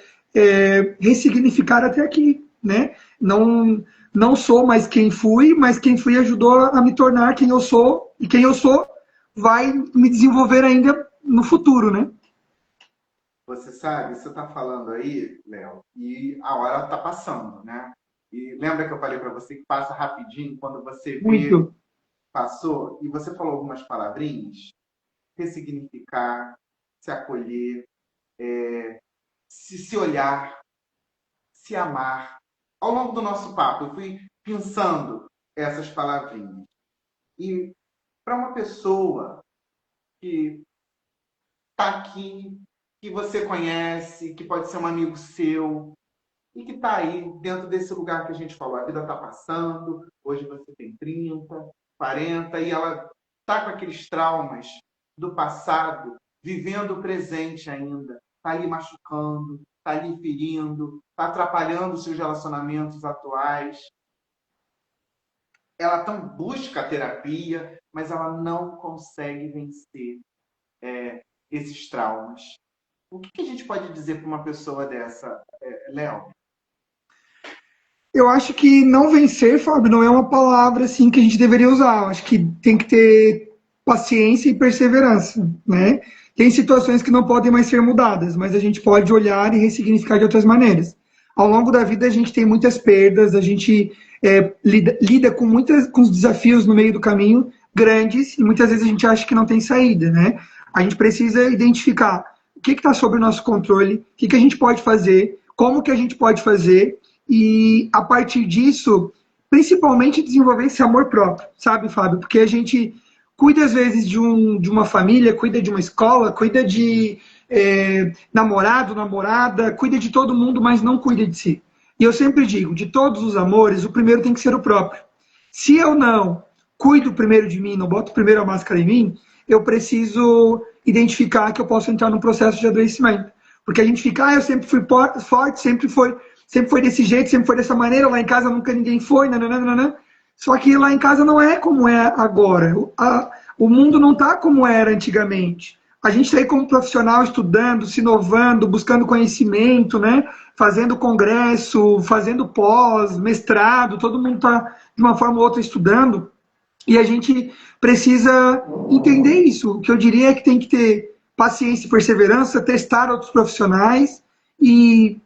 B: ressignificar até aqui, né? Não sou mais quem fui, mas quem fui ajudou a me tornar quem eu sou, e quem eu sou vai me desenvolver ainda no futuro, né?
A: Você sabe, você está falando aí, Léo, e a hora está passando, né? E lembra que eu falei para você que passa rapidinho quando você vê,
B: Muito.
A: passou, e você falou algumas palavrinhas, ressignificar, se acolher, se olhar, se amar. Ao longo do nosso papo, eu fui pensando essas palavrinhas. E para uma pessoa que está aqui, que você conhece, que pode ser um amigo seu, e que está aí dentro desse lugar que a gente falou. A vida está passando, hoje você tem 30, 40, e ela está com aqueles traumas do passado, vivendo o presente ainda. Está ali machucando, está ali ferindo, está atrapalhando os seus relacionamentos atuais. Ela então busca a terapia, mas ela não consegue vencer esses traumas. O que a gente pode dizer para uma pessoa dessa, Léo?
B: Eu acho que não vencer, Fábio, não é uma palavra assim que a gente deveria usar. Eu acho que tem que ter paciência e perseverança, né? Tem situações que não podem mais ser mudadas, mas a gente pode olhar e ressignificar de outras maneiras. Ao longo da vida a gente tem muitas perdas, a gente lida com com os desafios no meio do caminho grandes e muitas vezes a gente acha que não tem saída, né? A gente precisa identificar o que está sob o nosso controle, o que a gente pode fazer, como que a gente pode fazer e, a partir disso, principalmente desenvolver esse amor próprio, sabe, Fábio? Porque a gente cuida, às vezes, de uma família, cuida de uma escola, cuida de namorado, namorada, cuida de todo mundo, mas não cuida de si. E eu sempre digo, de todos os amores, o primeiro tem que ser o próprio. Se eu não cuido primeiro de mim, não boto primeiro a máscara em mim, eu preciso identificar que eu posso entrar num processo de adoecimento. Porque a gente fica, eu sempre fui forte, sempre foi desse jeito, sempre foi dessa maneira, lá em casa nunca ninguém foi, nananana. Só que lá em casa não é como é agora. O mundo não está como era antigamente. A gente está aí como profissional estudando, se inovando, buscando conhecimento, né? Fazendo congresso, fazendo pós, mestrado, todo mundo está de uma forma ou outra estudando. E a gente precisa entender isso. O que eu diria é que tem que ter paciência e perseverança, testar outros profissionais e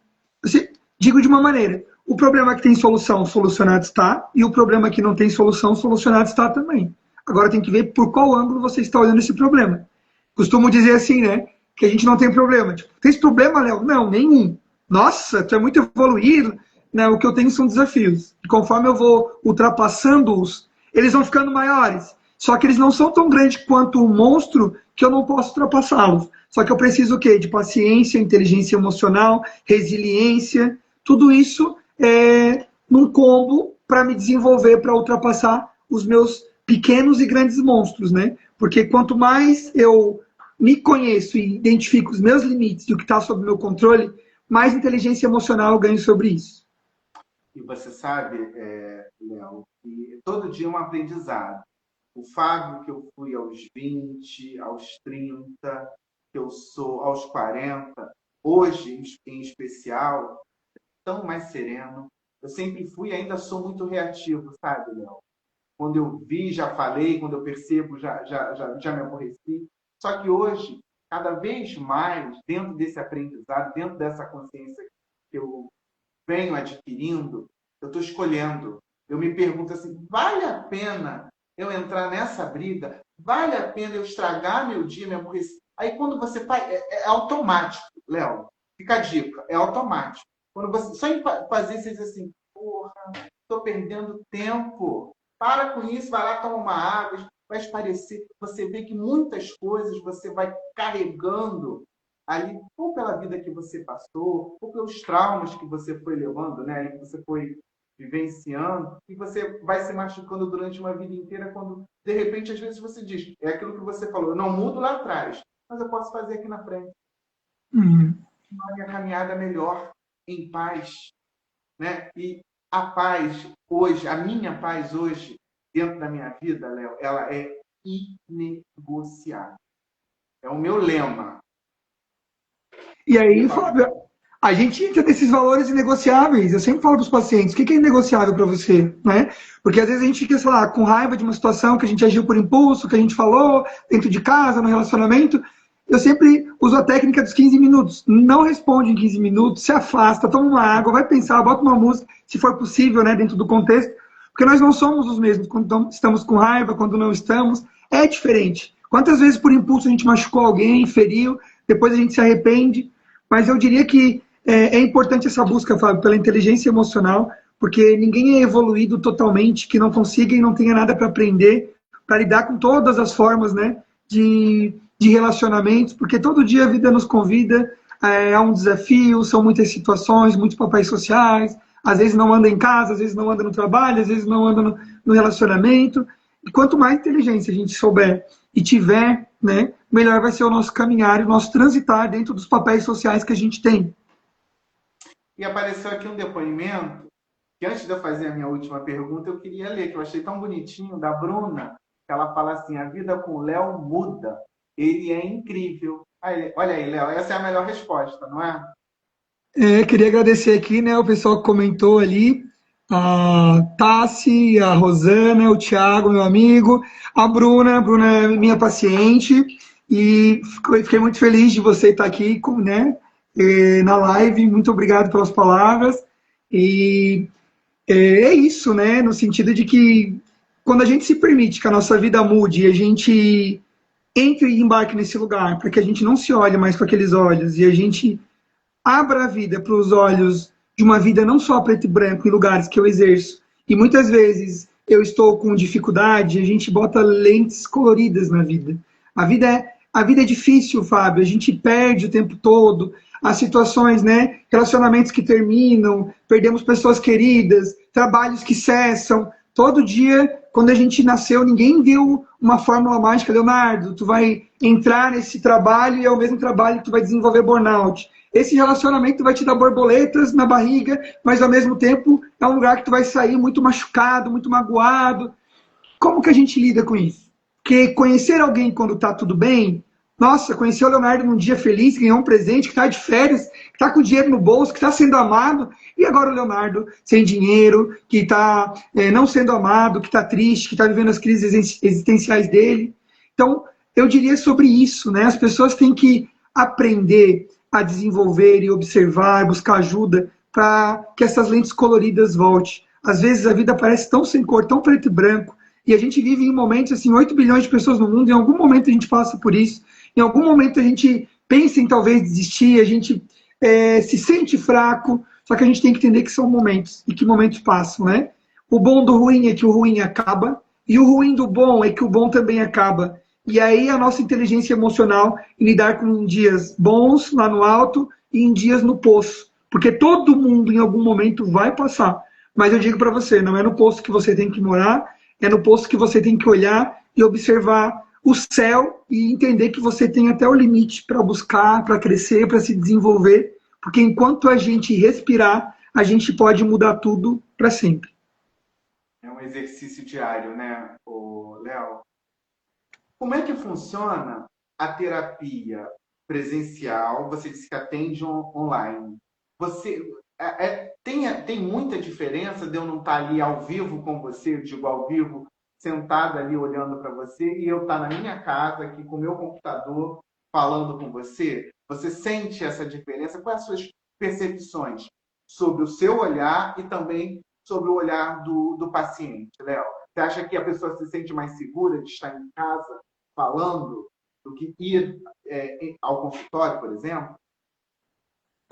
B: digo de uma maneira, o problema que tem solução, solucionado está, e o problema que não tem solução, solucionado está também. Agora tem que ver por qual ângulo você está olhando esse problema. Costumo dizer assim, né? Que a gente não tem problema. Tipo, tem esse problema, Léo? Não, nenhum. Nossa, tu é muito evoluído. Né? O que eu tenho são desafios. E conforme eu vou ultrapassando-os, eles vão ficando maiores. Só que eles não são tão grandes quanto o monstro que eu não posso ultrapassá-los. Só que eu preciso o quê? De paciência, inteligência emocional, resiliência, tudo isso num combo para me desenvolver, para ultrapassar os meus pequenos e grandes monstros, né? Porque quanto mais eu me conheço e identifico os meus limites e o que está sob meu controle, mais inteligência emocional eu ganho sobre isso.
A: E você sabe, Léo, que todo dia é um aprendizado. O Fábio que eu fui aos 20, aos 30, que eu sou aos 40, hoje em especial, tão mais sereno. Eu sempre fui e ainda sou muito reativo, sabe, Léo? Quando eu vi, já falei, quando eu percebo, já me aborreci. Só que hoje, cada vez mais, dentro desse aprendizado, dentro dessa consciência que eu venho adquirindo, eu estou escolhendo. Eu me pergunto assim, vale a pena eu entrar nessa briga? Vale a pena eu estragar meu dia, me aborrecer? Aí quando você faz, é automático, Léo. Fica a dica, é automático. Quando você só em fazer, você diz assim, porra, estou perdendo tempo. Para com isso, vai lá tomar uma água, vai esparecer. Você vê que muitas coisas você vai carregando ali, ou pela vida que você passou, ou pelos traumas que você foi levando, né, que você foi vivenciando, e você vai se machucando durante uma vida inteira, quando, de repente, às vezes você diz, é aquilo que você falou, eu não mudo lá atrás, mas eu posso fazer aqui na frente.
B: Uhum.
A: Uma minha caminhada melhor, em paz, né? E a paz hoje, a minha paz hoje, dentro da minha vida, Léo, ela é inegociável. É o meu lema.
B: E aí, Fábio, a gente entra nesses valores inegociáveis. Eu sempre falo para os pacientes, o que é inegociável para você? Né? Porque às vezes a gente fica, sei lá, com raiva de uma situação que a gente agiu por impulso, que a gente falou dentro de casa, no relacionamento. Eu sempre uso a técnica dos 15 minutos. Não responde em 15 minutos, se afasta, toma uma água, vai pensar, bota uma música, se for possível, né, dentro do contexto. Porque nós não somos os mesmos quando estamos com raiva, quando não estamos. É diferente. Quantas vezes por impulso a gente machucou alguém, feriu, depois a gente se arrepende. Mas eu diria que é importante essa busca, Fábio, pela inteligência emocional, porque ninguém é evoluído totalmente, que não consiga e não tenha nada para aprender, para lidar com todas as formas, né, de relacionamentos, porque todo dia a vida nos convida a um desafio, são muitas situações, muitos papéis sociais, às vezes não anda em casa, às vezes não anda no trabalho, às vezes não anda no relacionamento. E quanto mais inteligência a gente souber e tiver, né, melhor vai ser o nosso caminhar e o nosso transitar dentro dos papéis sociais que a gente tem.
A: E apareceu aqui um depoimento, que antes de eu fazer a minha última pergunta, eu queria ler, que eu achei tão bonitinho, da Bruna, que ela fala assim, a vida com o Léo muda, ele é incrível. Aí, olha aí, Léo, essa é a melhor resposta, não é?
B: Queria agradecer aqui, né, o pessoal que comentou ali, a Tassi, a Rosana, o Thiago, meu amigo, a Bruna é minha paciente, e fiquei muito feliz de você estar aqui, né, na live, muito obrigado pelas palavras, e é isso, né, no sentido de que quando a gente se permite que a nossa vida mude, e a gente entre e embarque nesse lugar, para que a gente não se olhe mais com aqueles olhos, e a gente abra a vida para os olhos de uma vida não só preto e branco em lugares que eu exerço. E muitas vezes eu estou com dificuldade, a gente bota lentes coloridas na vida. A vida é difícil, Fábio, a gente perde o tempo todo, as situações, né, relacionamentos que terminam, perdemos pessoas queridas, trabalhos que cessam. Todo dia, quando a gente nasceu, ninguém deu uma fórmula mágica, Leonardo, tu vai entrar nesse trabalho e é o mesmo trabalho que tu vai desenvolver burnout. Esse relacionamento vai te dar borboletas na barriga, mas ao mesmo tempo é um lugar que tu vai sair muito machucado, muito magoado. Como que a gente lida com isso? Porque conhecer alguém quando tá tudo bem, nossa, conhecer o Leonardo num dia feliz, ganhou um presente, que tá de férias, que tá com dinheiro no bolso, que tá sendo amado, e agora o Leonardo sem dinheiro, que tá não sendo amado, que tá triste, que tá vivendo as crises existenciais dele. Então, eu diria sobre isso, né? As pessoas têm que aprender a desenvolver e observar, buscar ajuda para que essas lentes coloridas voltem. Às vezes a vida parece tão sem cor, tão preto e branco, e a gente vive em momentos, assim, 8 bilhões de pessoas no mundo, em algum momento a gente passa por isso, em algum momento a gente pensa em talvez desistir, a gente se sente fraco, só que a gente tem que entender que são momentos, e que momentos passam, né? O bom do ruim é que o ruim acaba, e o ruim do bom é que o bom também acaba. E aí a nossa inteligência emocional em lidar com dias bons lá no alto e em dias no poço. Porque todo mundo em algum momento vai passar. Mas eu digo para você, não é no poço que você tem que morar, é no poço que você tem que olhar e observar o céu e entender que você tem até o limite para buscar, para crescer, para se desenvolver. Porque enquanto a gente respirar, a gente pode mudar tudo para sempre.
A: É um exercício diário, né, o Léo? Como é que funciona a terapia presencial? Você disse que atende online. Você tem muita diferença de eu não estar ali ao vivo com você, eu digo ao vivo, sentado ali olhando para você, e eu estar na minha casa aqui com o meu computador falando com você? Você sente essa diferença? Quais as suas percepções sobre o seu olhar e também sobre o olhar do paciente, Léo? Você acha que a pessoa se sente mais segura de estar em casa falando do que ir ao consultório, por exemplo?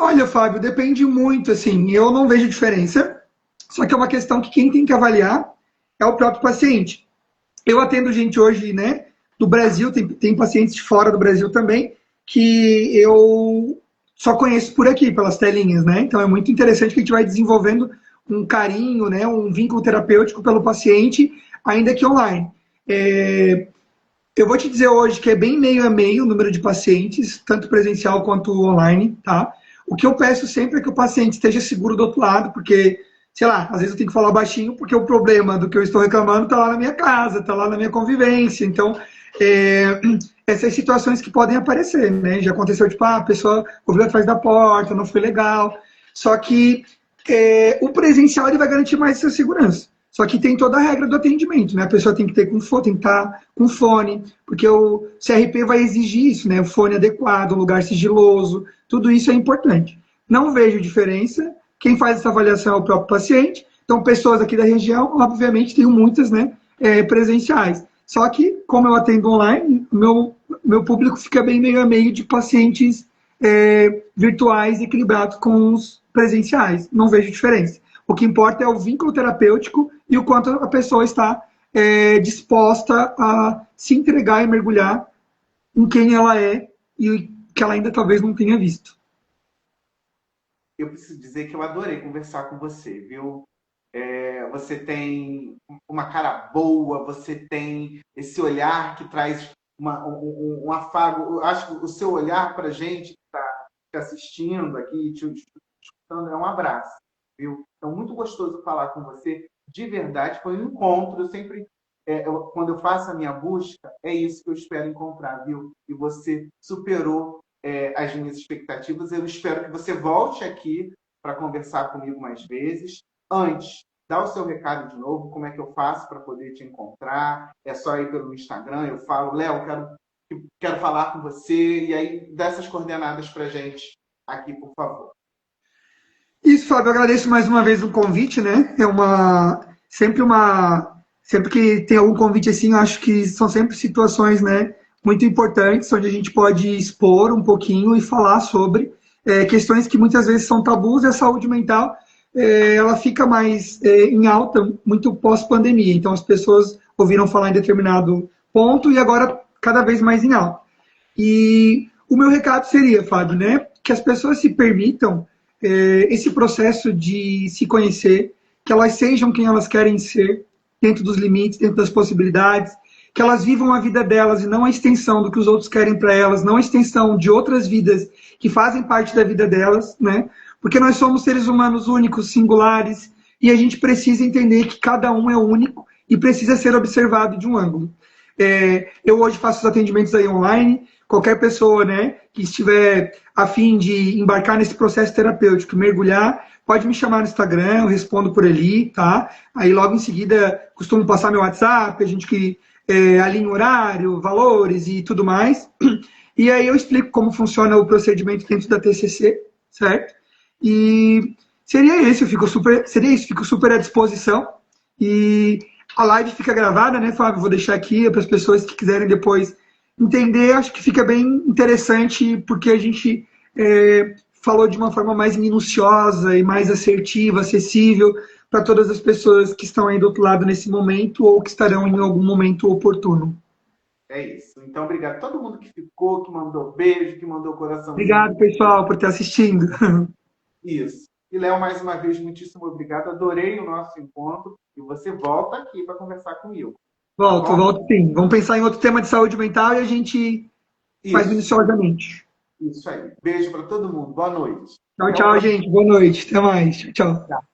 B: Olha, Fábio, depende muito, assim, eu não vejo diferença, só que é uma questão que quem tem que avaliar é o próprio paciente. Eu atendo gente hoje, né, do Brasil, tem pacientes de fora do Brasil também, que eu só conheço por aqui, pelas telinhas, né? Então é muito interessante que a gente vai desenvolvendo um carinho, né, um vínculo terapêutico pelo paciente, ainda que online. Eu vou te dizer hoje que é bem meio a meio o número de pacientes, tanto presencial quanto online, tá? O que eu peço sempre é que o paciente esteja seguro do outro lado, porque, sei lá, às vezes eu tenho que falar baixinho, porque o problema do que eu estou reclamando está lá na minha casa, está lá na minha convivência. Então, essas situações que podem aparecer, né? Já aconteceu, tipo, a pessoa ouviu atrás da porta, não foi legal. Só que o presencial ele vai garantir mais essa segurança. Só que tem toda a regra do atendimento, né? A pessoa tem que ter tem que estar com fone, porque o CRP vai exigir isso, né? O fone adequado, um lugar sigiloso, tudo isso é importante. Não vejo diferença. Quem faz essa avaliação é o próprio paciente. Então, pessoas aqui da região, obviamente, tenho muitas, né? Presenciais. Só que, como eu atendo online, meu público fica bem meio a meio de pacientes virtuais equilibrados com os presenciais. Não vejo diferença. O que importa é o vínculo terapêutico e o quanto a pessoa está disposta a se entregar e mergulhar em quem ela é e que ela ainda talvez não tenha visto.
A: Eu preciso dizer que eu adorei conversar com você, viu? Você tem uma cara boa, você tem esse olhar que traz um afago. Eu acho que o seu olhar para a gente que está te assistindo aqui, te escutando, é um abraço, viu? Então, muito gostoso falar com você. De verdade, foi um encontro. Eu sempre, quando eu faço a minha busca, é isso que eu espero encontrar, viu? E você superou as minhas expectativas. Eu espero que você volte aqui para conversar comigo mais vezes. Antes, dá o seu recado de novo, como é que eu faço para poder te encontrar? É só ir pelo Instagram, eu falo, Léo, quero falar com você, e aí dá essas coordenadas para a gente aqui, por favor.
B: Isso, Fábio, eu agradeço mais uma vez o convite, né? Sempre que tem algum convite assim, eu acho que são sempre situações, né, muito importantes, onde a gente pode expor um pouquinho e falar sobre questões que muitas vezes são tabus, e a saúde mental, ela fica mais em alta muito pós-pandemia. Então, as pessoas ouviram falar em determinado ponto e agora cada vez mais em alta. E o meu recado seria, Fábio, né, que as pessoas se permitam esse processo de se conhecer, que elas sejam quem elas querem ser, dentro dos limites, dentro das possibilidades, que elas vivam a vida delas e não a extensão do que os outros querem para elas, não a extensão de outras vidas que fazem parte da vida delas, né? Porque nós somos seres humanos únicos, singulares, e a gente precisa entender que cada um é único e precisa ser observado de um ângulo. Eu hoje faço os atendimentos aí online. Qualquer pessoa, né, que estiver a fim de embarcar nesse processo terapêutico, mergulhar, pode me chamar no Instagram, eu respondo por ali, tá? Aí logo em seguida costumo passar meu WhatsApp, a gente que alinha horário, valores e tudo mais. E aí eu explico como funciona o procedimento dentro da TCC, certo? E seria isso, fico super à disposição. E a live fica gravada, né, Fábio? Vou deixar aqui para as pessoas que quiserem depois entender. Acho que fica bem interessante, porque a gente falou de uma forma mais minuciosa e mais assertiva, acessível para todas as pessoas que estão aí do outro lado nesse momento ou que estarão em algum momento oportuno.
A: É isso. Então, obrigado a todo mundo que ficou, que mandou beijo, que mandou coraçãozinho.
B: Obrigado, pessoal, por estar assistindo.
A: Isso. E, Léo, mais uma vez, muitíssimo obrigado. Adorei o nosso encontro. E você volta aqui para conversar comigo. Tá bom?
B: Volto sim. Vamos pensar em outro tema de saúde mental e a gente faz
A: Isso.
B: minuciosamente.
A: Isso aí. Beijo para todo mundo. Boa noite.
B: Tchau,
A: Até o
B: tchau,
A: próximo.
B: gente. Boa noite. Até mais. Tchau, tchau.